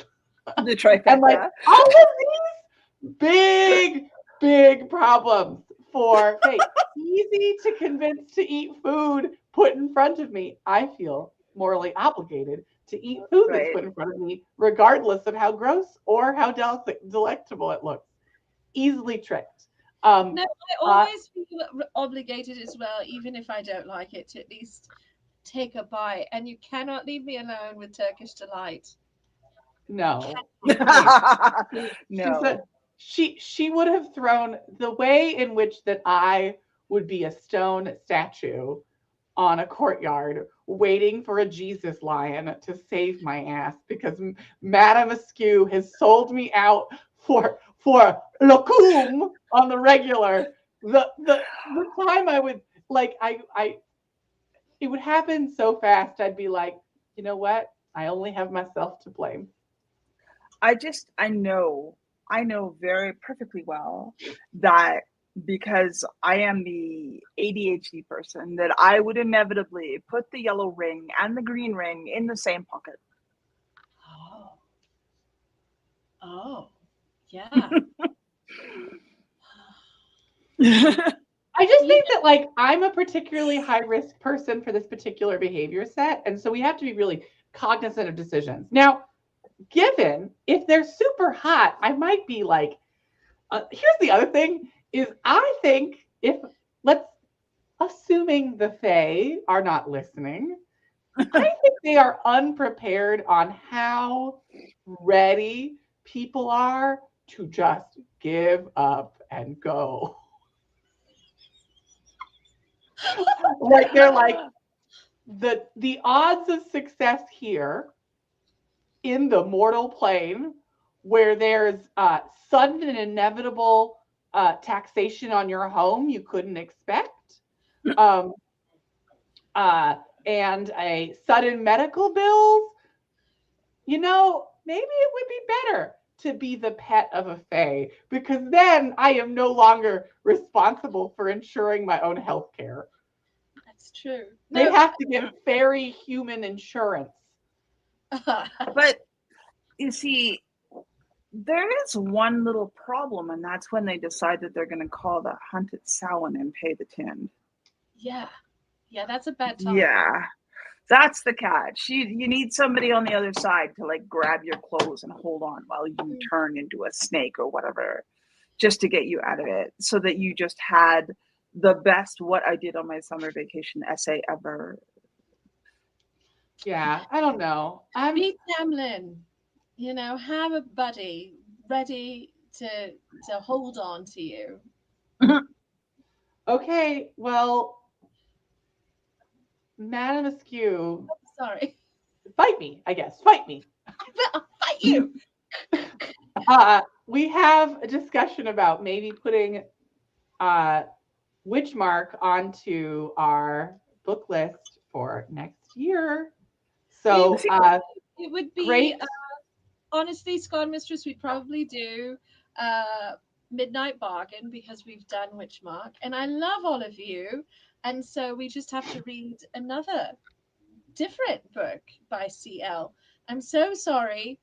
The trifecta. And like all of these big problems for hey, easy to convince to eat food put in front of me. I feel morally obligated to eat food that's put in front of me, regardless of how gross or how delectable it looks. Easily tricked. No, I always feel obligated as well, even if I don't like it, to at least take a bite. And you cannot leave me alone with Turkish delight. No. No. She would have thrown the way in which that I would be a stone statue on a courtyard waiting for a Jesus lion to save my ass because Madame Askew has sold me out for locum on the regular. The time I would like I it would happen so fast. I'd be like, you know what? I only have myself to blame. I know very perfectly well that because I am the ADHD person, that I would inevitably put the yellow ring and the green ring in the same pocket. Oh, yeah. I just think that like I'm a particularly high risk person for this particular behavior set. And so we have to be really cognizant of decisions. Now, given if they're super hot, I might be like, here's the other thing is I think if assuming the Fae are not listening, I think they are unprepared on how ready people are to just give up and go. Like they're like the odds of success here in the mortal plane where there's sudden and inevitable taxation on your home you couldn't expect, and a sudden medical bills, maybe it would be better to be the pet of a Fae because then I am no longer responsible for ensuring my own health care. That's true. They have to get fairy human insurance. But you see, there is one little problem, and that's when they decide that they're going to call the hunted Samhain and pay the tin. Yeah, that's a bad time. Yeah, that's the catch. You need somebody on the other side to like grab your clothes and hold on while you turn into a snake or whatever, just to get you out of it, so that you just had the best "what I did on my summer vacation" essay ever. Yeah, I don't know. Meet Tamlin. Have a buddy ready to hold on to you. Okay, well, Madam Askew, Sorry. fight me, I guess. Fight me. I'll fight you. We have a discussion about maybe putting Witchmark onto our book list for next year. So it would be great. Honestly, Scott Mistress, we'd probably do Midnight Bargain because we've done Witchmark, and I love all of you, and so we just have to read another different book by CL. I'm so sorry.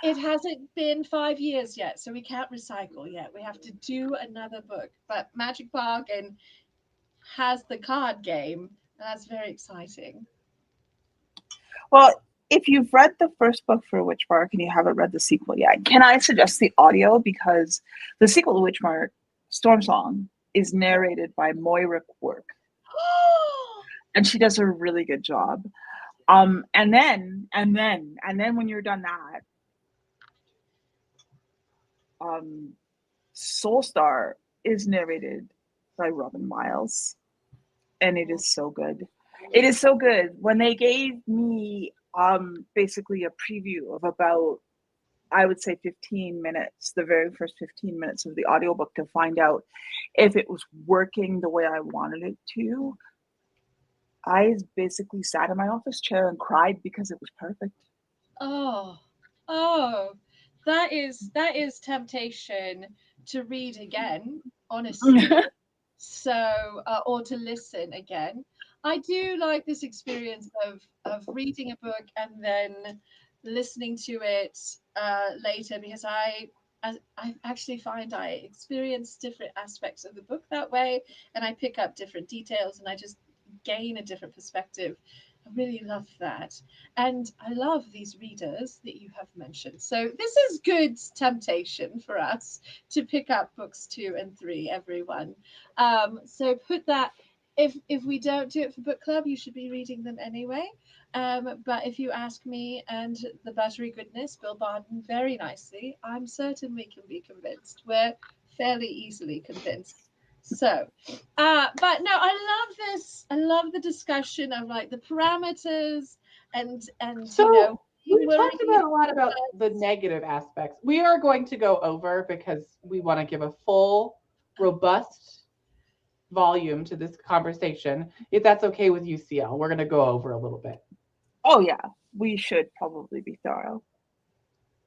It hasn't been 5 years yet, so we can't recycle yet. We have to do another book. But Magic Bargain has the card game, and that's very exciting. Well, if you've read the first book for Witchmark and you haven't read the sequel yet, can I suggest the audio? Because the sequel to Witchmark, Stormsong, is narrated by Moira Quirk. And she does a really good job. And then when you're done that, Soulstar is narrated by Robin Miles, and it is so good. It is so good. When they gave me basically a preview of about, I would say 15 minutes, the very first 15 minutes of the audiobook to find out if it was working the way I wanted it to, I basically sat in my office chair and cried because it was perfect. Oh, that is temptation to read again, honestly. So, or to listen again. I do like this experience of reading a book and then listening to it later, because I actually find I experience different aspects of the book that way, and I pick up different details, and I just gain a different perspective. I really love that. And I love these readers that you have mentioned. So this is good temptation for us to pick up books 2 and 3, everyone. So put that, if we don't do it for book club, you should be reading them anyway. But if you ask me and the buttery goodness, Bill Barton, very nicely, I'm certain we can be convinced. We're fairly easily convinced. So, but no, I love this. I love the discussion of like the parameters and so you know, we talked about a lot about the negative aspects. We are going to go over because we want to give a full, robust volume to this conversation. If that's okay with you, CL, we're going to go over a little bit. Oh yeah, we should probably be thorough.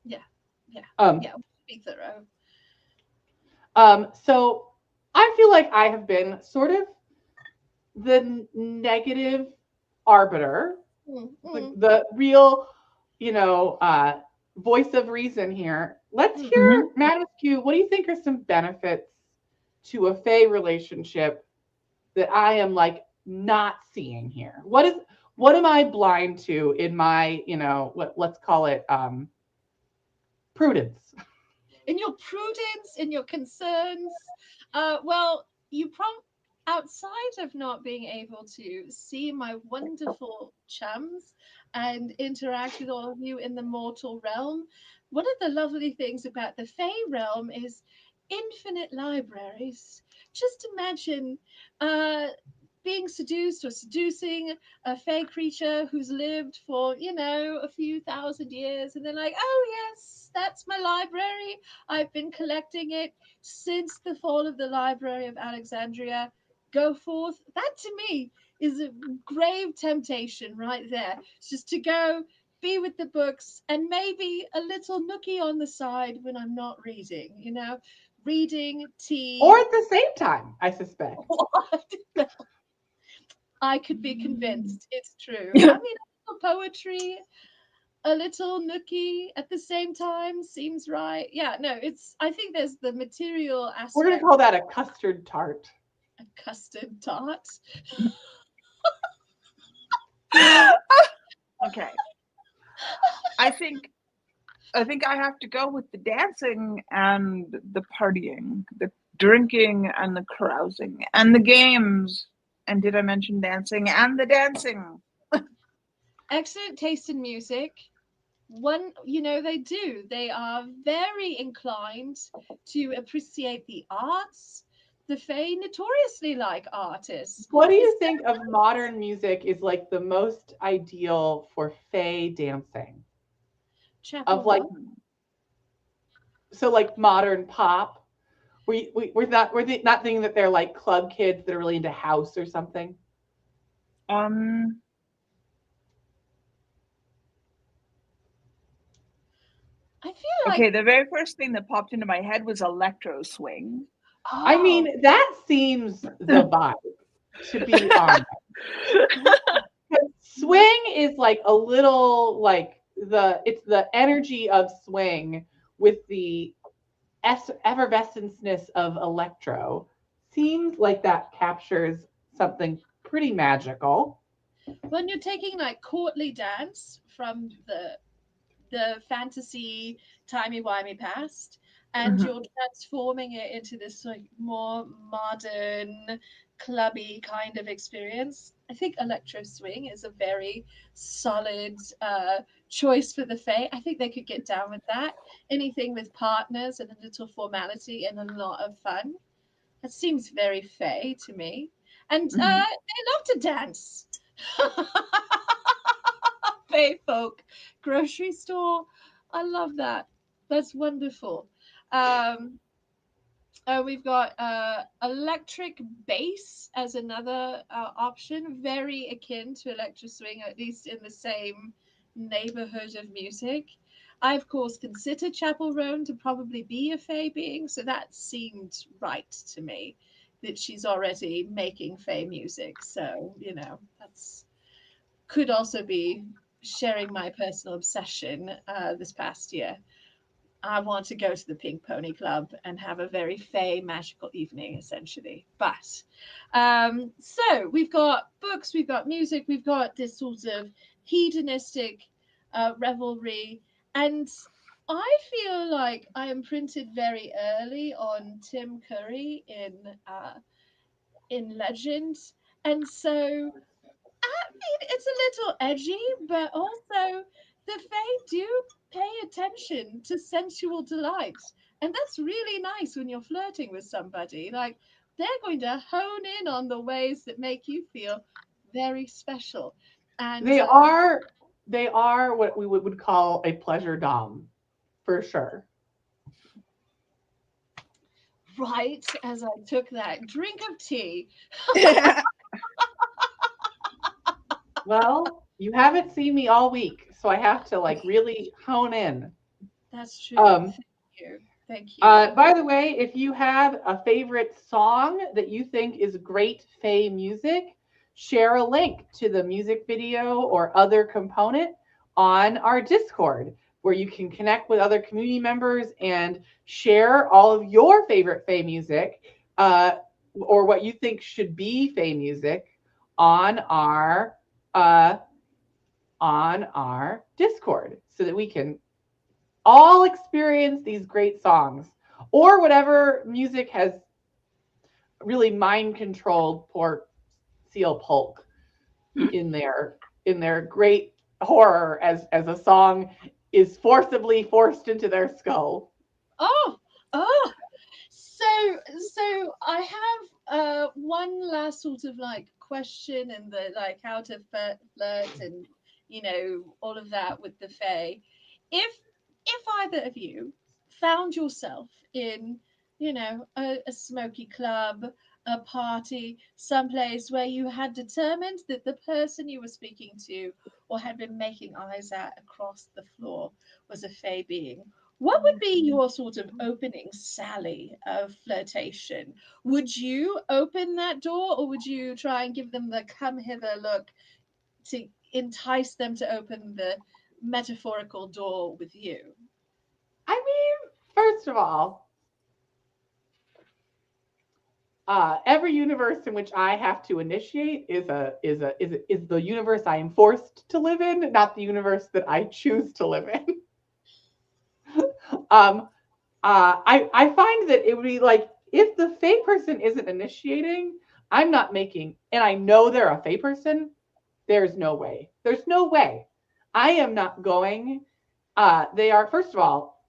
Yeah, be thorough. So I feel like I have been sort of the negative arbiter, the real, voice of reason here. Let's hear, Madam Askew, what do you think are some benefits to a Fae relationship that I am like not seeing here? What am I blind to in my, let's call it prudence? In your prudence, in your concerns, well, you outside of not being able to see my wonderful chums and interact with all of you in the mortal realm, one of the lovely things about the Fae realm is infinite libraries. Just imagine being seduced or seducing a Fae creature who's lived for, a few thousand years, and they're like, oh yes, that's my library. I've been collecting it since the fall of the Library of Alexandria. Go forth. That to me is a grave temptation right there. It's just to go be with the books and maybe a little nookie on the side when I'm not reading, reading, tea. Or at the same time, I suspect. What? I could be convinced. It's true. I mean, a little poetry, a little nookie at the same time seems right. Yeah, no, I think there's the material aspect. We're going to call that a custard tart. A custard tart? Okay. I think I have to go with the dancing and the partying, the drinking and the carousing and the games. And did I mention dancing and the dancing? Excellent taste in music. they do. They are very inclined to appreciate the arts. The Fae notoriously like artists. What do you think of modern music is like the most ideal for Fae dancing? Chapel Of like, Rock. so like modern pop. We're not thinking that they're like club kids that are really into house or something. I feel like Okay, the very first thing that popped into my head was electro swing. I mean, that seems the vibe, to be honest. Swing is like a little like it's the energy of swing with the effervescence of electro. Seems like that captures something pretty magical. when you're taking like courtly dance from the fantasy timey-wimey past, and Mhm. you're transforming it into this like more modern clubby kind of experience. I think electro swing is a very solid choice for the Fae. I think they could get down with that. Anything with partners and a little formality and a lot of fun. That seems very Fae to me. And they Mhm. love to dance. Fae folk grocery store. I love that. That's wonderful. Um, we've got electric bass as another option, very akin to electro swing, at least in the same neighborhood of music. I, of course, consider Chapel Roan to probably be a Fae being, so that seemed right to me that she's already making Fae music. So, that's could also be sharing my personal obsession this past year. I want to go to the Pink Pony Club and have a very Fae magical evening, essentially. But so we've got books, we've got music, we've got this sort of hedonistic revelry, and I feel like I am printed very early on Tim Curry in Legend, and so it's a little edgy, but also the Fae do pay attention to sensual delight. And that's really nice when you're flirting with somebody. Like, they're going to hone in on the ways that make you feel very special. And They are what we would call a pleasure dom, for sure. right as I took that drink of tea. Well, you haven't seen me all week, so I have to like really hone in. That's true. Um, Thank you. Thank you. by the way, if you have a favorite song that you think is great Fae music, share a link to the music video or other component on our Discord, where you can connect with other community members and share all of your favorite Fae music, or what you think should be Fae music on our uh, Discord, so that we can all experience these great songs, or whatever music has really mind controlled poor Seal Polk in their great horror as a song is forcibly forced into their skull. Oh, so I have one last sort of like question and the like how to flirt and all of that with the Fae. If either of you found yourself in a smoky club, a party, someplace where you had determined that the person you were speaking to or had been making eyes at across the floor was a Fae being, what would be your sort of opening sally of flirtation? Would you open that door, or would you try and give them the come hither look to entice them to open the metaphorical door with you? I mean, first of all, every universe in which I have to initiate is the universe I am forced to live in, not the universe that I choose to live in. I find that it would be like, if the Fae person isn't initiating, I'm not making, and I know they're a Fae person, there's no way. There's no way. I am not going They are, first of all,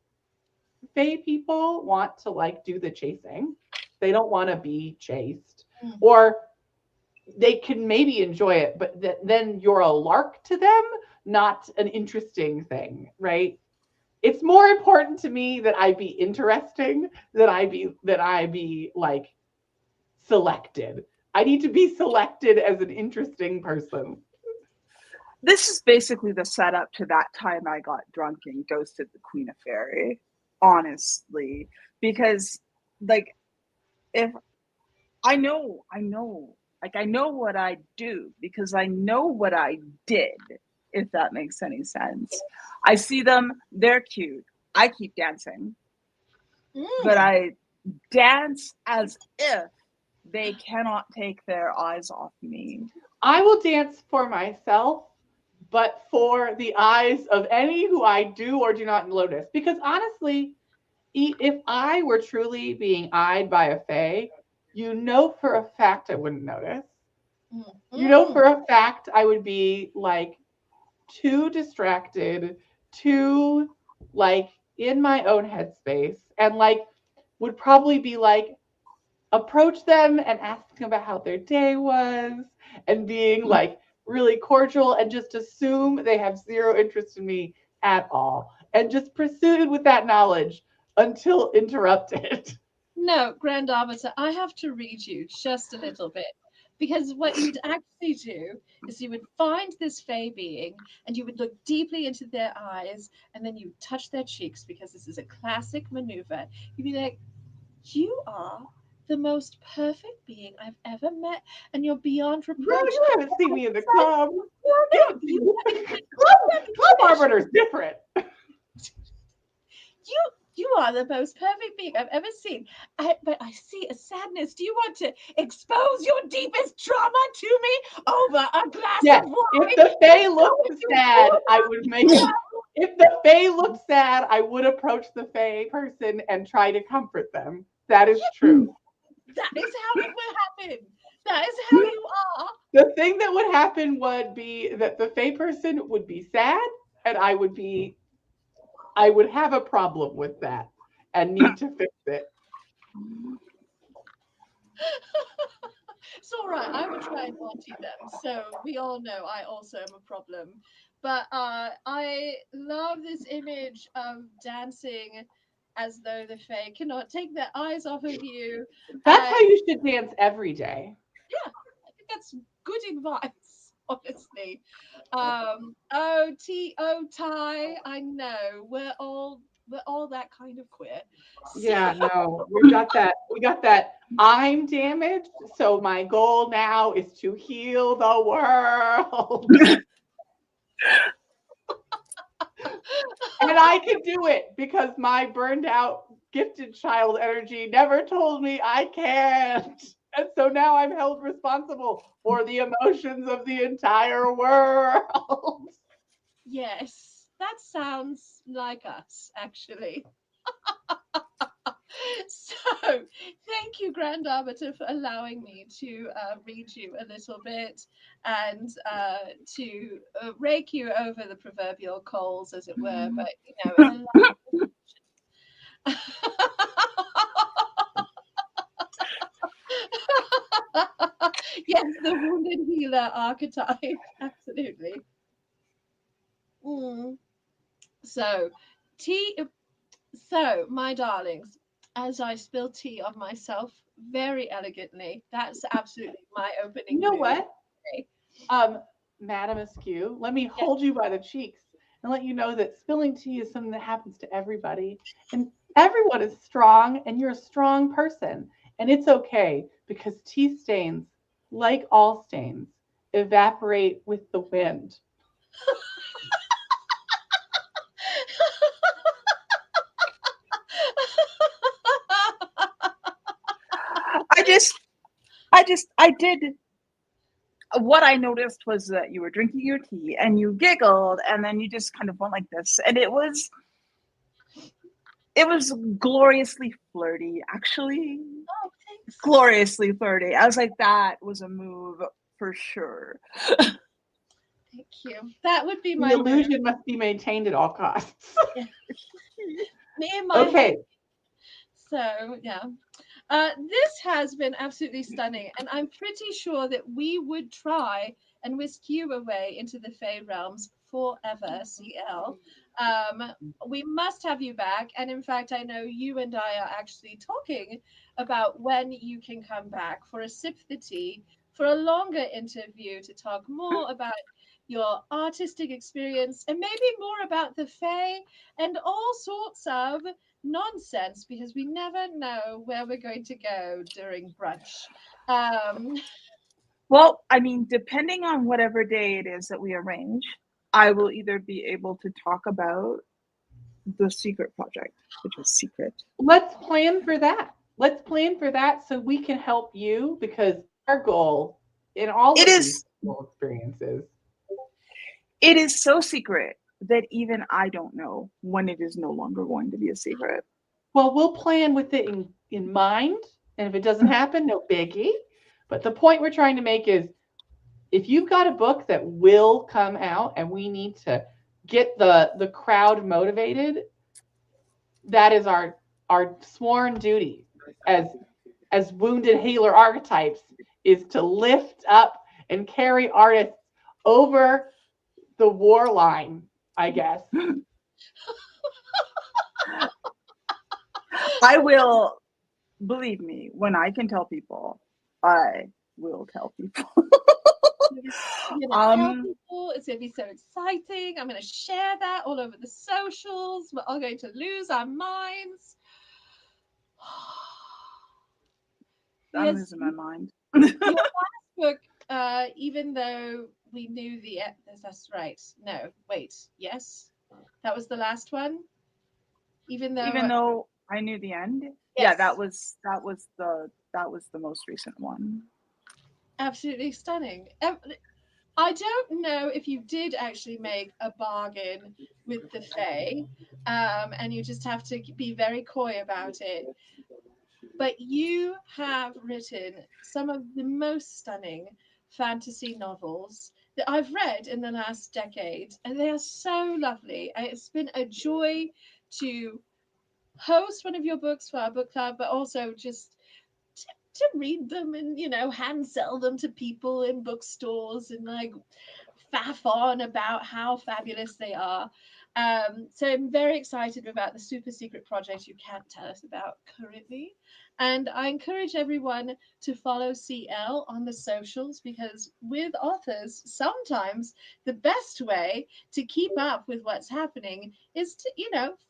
Fae people want to like do the chasing. They don't want to be chased. Or they can maybe enjoy it, but then you're a lark to them, not an interesting thing, right? It's more important to me that I be interesting than I be like selected. I need to be selected as an interesting person. This is basically the setup to that time I got drunk and ghosted the Queen of Fairy, honestly. Because, like, if I know, like, I know what I do because I know what I did, if that makes any sense. I see them, they're cute. I keep dancing, but I dance as if they cannot take their eyes off me. I will dance for myself, but for the eyes of any who I do or do not notice. Because honestly, if I were truly being eyed by a fae, you know for a fact I wouldn't notice. You know for a fact I would be like too distracted, too like in my own headspace, and like would probably be like approach them and ask them about how their day was and being like really cordial and just assume they have zero interest in me at all and just proceed with that knowledge until interrupted. No, Grand Arbiter, I have to read you just a little bit. Because what you'd actually do is you would find this Fey being and you would look deeply into their eyes and then you would touch their cheeks because this is a classic maneuver. You'd be like, you are the most perfect being I've ever met and you're beyond reproach. Bro, you haven't seen me in the club. Club Arbiter's different. You are the most perfect being I've ever seen. But I see a sadness. Do you want to expose your deepest trauma to me over a glass of wine? If the Fae looked sad, I would make it. If the Fae looked sad, I would approach the Fae person and try to comfort them. That is true. That is how it will happen. That is how you are. The thing that would happen would be that the Fae person would be sad and I would have a problem with that and need to fix it. It's all right. I would try and auntie them. So we all know I also am a problem. But I love this image of dancing as though the Fae cannot take their eyes off of you. That's how you should dance every day. Yeah, I think that's good advice, honestly. Ty, I know we're all that kind of queer. Yeah, no, we got that. I'm damaged, so my goal now is to heal the world. And I can do it because my burned out gifted child energy never told me I can't. And so now I'm held responsible for the emotions of the entire world. Yes, that sounds like us, actually. So, thank you, Grand Arbiter, for allowing me to read you a little bit and to rake you over the proverbial coals, as it were. But, you know, yes, the wounded healer archetype, absolutely. So, my darlings, as I spill tea on myself very elegantly, that's absolutely my opening. You know what? Madam Askew, let me hold you by the cheeks and let you know that spilling tea is something that happens to everybody. And everyone is strong, and you're a strong person. And it's okay because tea stains, like all stains, evaporate with the wind. I did. What I noticed was that you were drinking your tea and you giggled and then you just kind of went like this. And it was gloriously flirty, actually. Oh, thanks. Gloriously flirty. I was like, that was a move for sure. Thank you. That would be The my illusion must be maintained at all costs. Yeah. Me and my Okay. head. So yeah. This has been absolutely stunning, and I'm pretty sure that we would try and whisk you away into the Fey realms forever, CL. We must have you back, and in fact, I know you and I are actually talking about when you can come back for a sip the tea, for a longer interview to talk more about your artistic experience and maybe more about the Fae and all sorts of nonsense, because we never know where we're going to go during brunch. Well, I mean, depending on whatever day it is that we arrange, I will either be able to talk about the secret project, which is secret. Let's plan for that. Let's plan for that so we can help you, because our goal in all It of is these experiences. It is so secret that even I don't know when it is no longer going to be a secret. Well, we'll plan with it in mind. And if it doesn't happen, no biggie. But the point we're trying to make is, if you've got a book that will come out and we need to get the crowd motivated, that is our sworn duty as wounded healer archetypes, is to lift up and carry artists over the war line, I guess. I will, believe me, when I can tell people, I will tell people. I'm gonna tell people, it's gonna be so exciting. I'm gonna share that all over the socials. We're all going to lose our minds. I'm losing my mind. Your last book, even though we knew that's right. No, wait, yes, that was the last one. Even though I knew the end. Yes. Yeah, that was the most recent one. Absolutely stunning. I don't know if you did actually make a bargain with the Fae, and you just have to be very coy about it. But you have written some of the most stunning fantasy novels that I've read in the last decade, and they are so lovely. It's been a joy to host one of your books for our book club, but also just to read them and hand sell them to people in bookstores and like faff on about how fabulous they are. So I'm very excited about the super secret project you can't tell us about currently. And I encourage everyone to follow CL on the socials, because with authors, sometimes the best way to keep up with what's happening is to,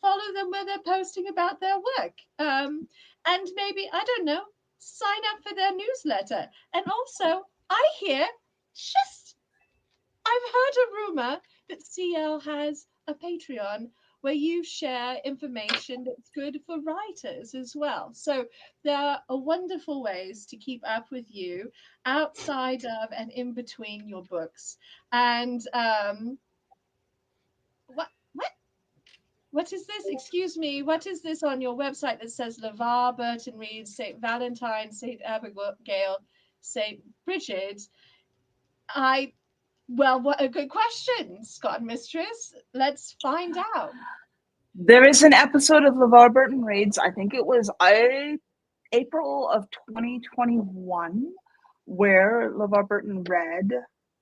follow them where they're posting about their work. And maybe, I don't know, sign up for their newsletter. And also, I hear I've heard a rumor that CL has a Patreon where you share information that's good for writers as well. So there are wonderful ways to keep up with you outside of and in between your books. And what is this? Excuse me. What is this on your website that says LeVar, Burton Reed, St. Valentine, St. Abigail, St. Bridget? Well, what a good question, Scott Mistress. Let's find out. There is an episode of LeVar Burton Reads, I think it was April of 2021, where LeVar Burton read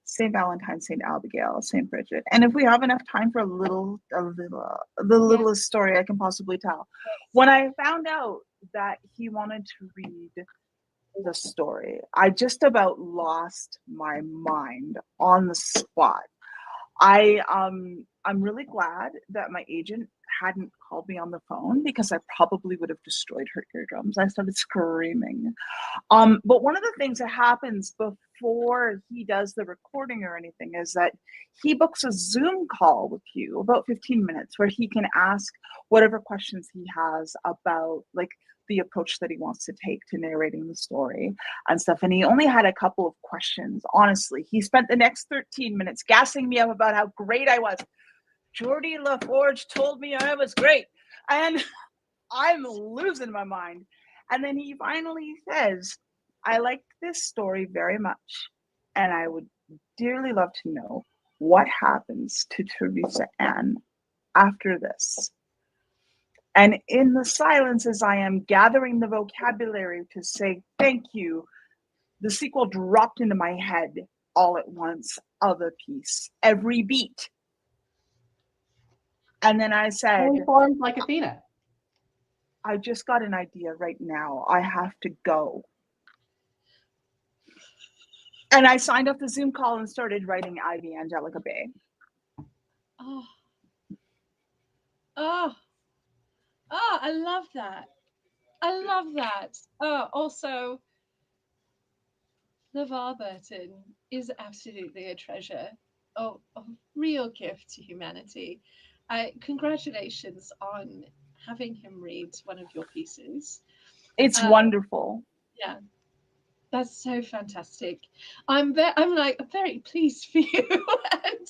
St. Valentine, St. Abigail, St. Bridget. And if we have enough time for the littlest story I can possibly tell. When I found out that he wanted to read the story, I just about lost my mind on the spot. I'm really glad that my agent hadn't called me on the phone, because I probably would have destroyed her eardrums. I started screaming. But one of the things that happens before he does the recording or anything is that he books a Zoom call with you, about 15 minutes, where he can ask whatever questions he has about like the approach that he wants to take to narrating the story and stuff. And he only had a couple of questions. Honestly, he spent the next 13 minutes gassing me up about how great I was. Geordie LaForge told me I was great, and I'm losing my mind. And then he finally says, I liked this story very much, and I would dearly love to know what happens to Teresa Ann after this? And in the silence, as I am gathering the vocabulary to say thank you, the sequel dropped into my head all at once of a piece, every beat. And then I said, formed like Athena. I just got an idea right now. I have to go. And I signed up the Zoom call and started writing Ivy Angelica Bay. Oh, I love that. I love that. Oh, also, LeVar Burton is absolutely a treasure. Oh, a real gift to humanity. Congratulations on having him read one of your pieces. It's wonderful. Yeah, that's so fantastic. I'm very pleased for you. And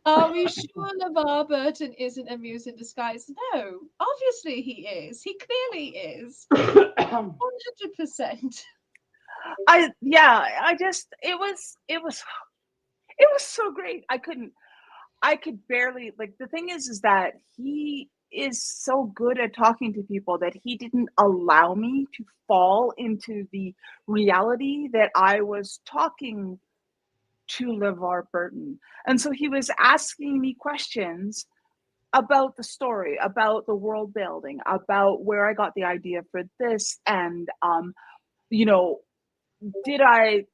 are we sure LeVar Burton isn't a muse in disguise? No, obviously he is. He clearly is. 100%. It was so great. I could barely, like, the thing is that he is so good at talking to people that he didn't allow me to fall into the reality that I was talking to LeVar Burton. And so he was asking me questions about the story, about the world building, about where I got the idea for this, and you know, did I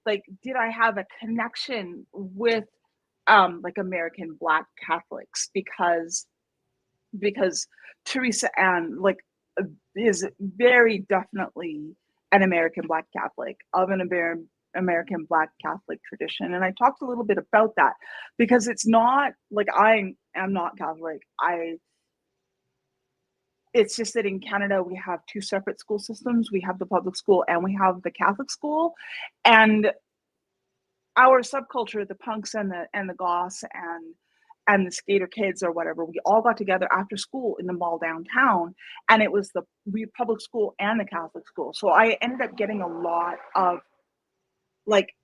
have a connection with like American Black Catholics, because Teresa Ann is very definitely an American Black Catholic of an American Black Catholic tradition. And I talked a little bit about that, because it's not like I am not Catholic. It's just that in Canada, we have two separate school systems. We have the public school and we have the Catholic school. And our subculture, the punks and the goths and the skater kids or whatever, we all got together after school in the mall downtown, and it was the public school and the Catholic school. So I ended up getting a lot of like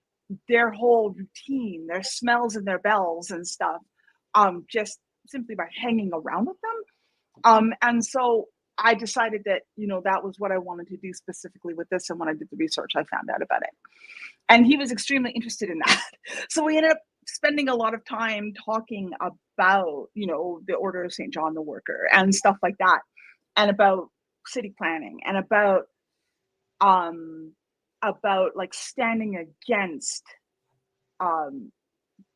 their whole routine, their smells and their bells and stuff, just simply by hanging around with them. And so I decided that, that was what I wanted to do specifically with this. And when I did the research, I found out about it. And he was extremely interested in that. So we ended up spending a lot of time talking about, the Order of St. John the Worker and stuff like that, and about city planning, and about like standing against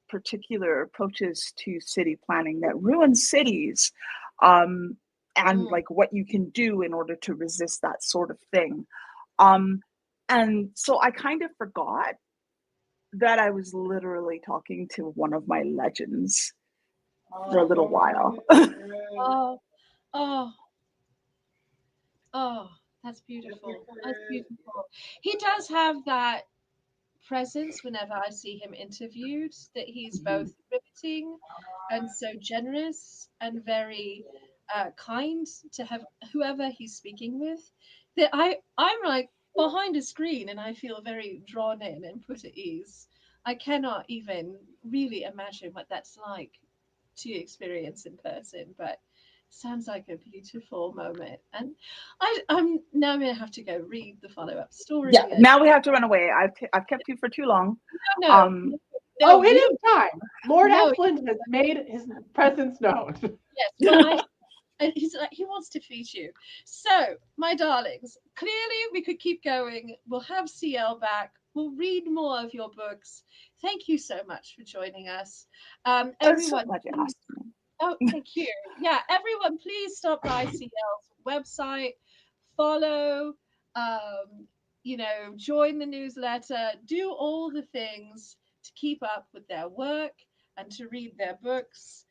particular approaches to city planning that ruin cities, and like what you can do in order to resist that sort of thing. And so I kind of forgot that I was literally talking to one of my legends for a little while. That's beautiful. That's beautiful. He does have that presence whenever I see him interviewed, that he's both riveting and so generous and very kind to have whoever he's speaking with, that I'm like behind a screen and I feel very drawn in and put at ease. I cannot even really imagine what that's like to experience in person, but sounds like a beautiful moment. And I'm now going to have to go read the follow-up story. Yeah, now we have to run away. I've kept you for too long. No, it is time. Lord Esplin has made his presence known. Yes, well, he wants to feed you. So, my darlings, clearly we could keep going. We'll have CL back. We'll read more of your books. Thank you so much for joining us. Everyone, oh, thank you. Yeah, everyone, please stop by CL's website, follow, join the newsletter, do all the things to keep up with their work and to read their books.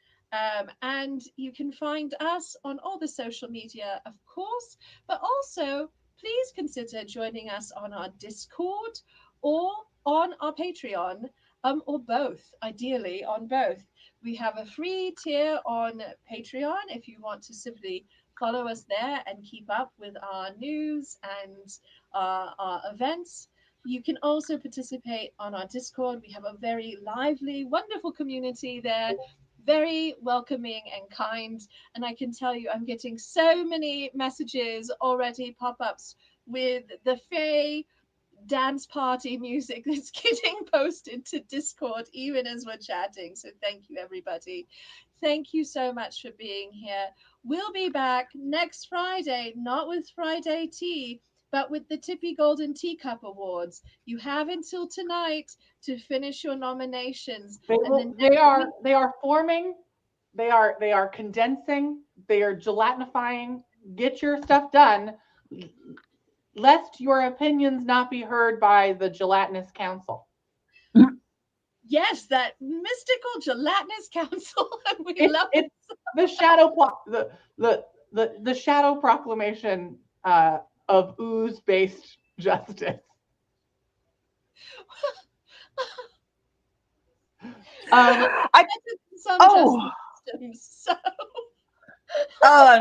And you can find us on all the social media, of course, but also please consider joining us on our Discord or on our Patreon, or both, ideally on both. We have a free tier on Patreon if you want to simply follow us there and keep up with our news and our events. You can also participate on our Discord. We have a very lively, wonderful community there, very welcoming and kind. And I can tell you, I'm getting so many messages already, pop-ups with the Fae dance party music that's getting posted to Discord even as we're chatting. So thank you, everybody. Thank you so much for being here. We'll be back next Friday, not with Friday Tea, but with the Tippy Golden Teacup Awards. You have until tonight to finish your nominations. They are forming, they are condensing, they are gelatinifying. Get your stuff done, lest your opinions not be heard by the gelatinous council. Yes, that mystical gelatinous council. We love it. The shadow the shadow proclamation of ooze-based justice. I'm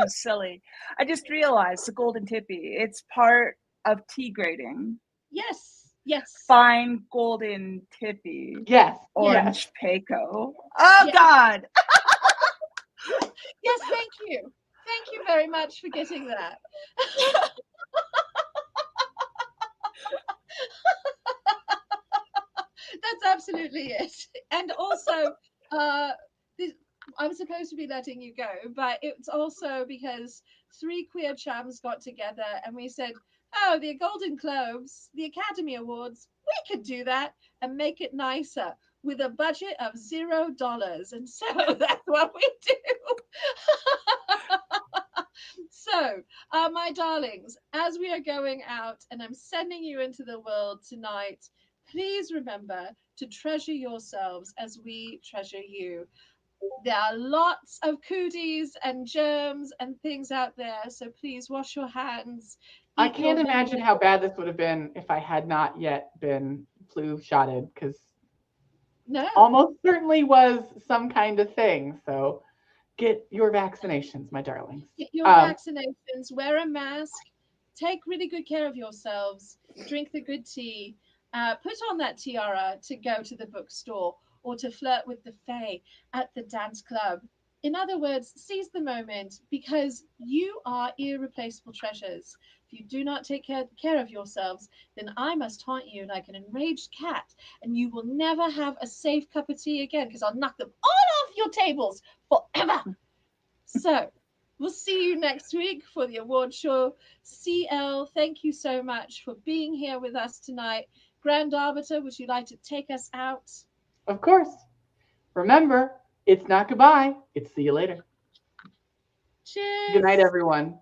silly. I just realized the Golden Tippy. It's part of tea grading. Yes. Yes. Fine golden tippy. Yes. Orange Pekoe. Oh yes. God. Yes, thank you. Thank you very much for getting that. That's absolutely it. And also, I'm supposed to be letting you go, but it's also because 3 queer chums got together and we said, oh, the Golden Globes, the Academy Awards, we could do that and make it nicer with a budget of $0. And so that's what we do. So, my darlings, as we are going out and I'm sending you into the world tonight, please remember to treasure yourselves as we treasure you. There are lots of cooties and germs and things out there, so please wash your hands. I can't imagine how bad this would have been if I had not yet been flu shotted, because almost certainly was some kind of thing. So get your vaccinations, my darlings. Get your vaccinations, wear a mask, take really good care of yourselves, drink the good tea, put on that tiara to go to the bookstore or to flirt with the fae at the dance club. In other words, seize the moment, because you are irreplaceable treasures. If you do not take care of yourselves, then I must haunt you like an enraged cat, and you will never have a safe cup of tea again, because I'll knock them all off your tables forever. So we'll see you next week for the award show. CL, thank you so much for being here with us tonight. Grand Arbiter, would you like to take us out? Of course. Remember, it's not goodbye. It's see you later. Cheers. Good night, everyone.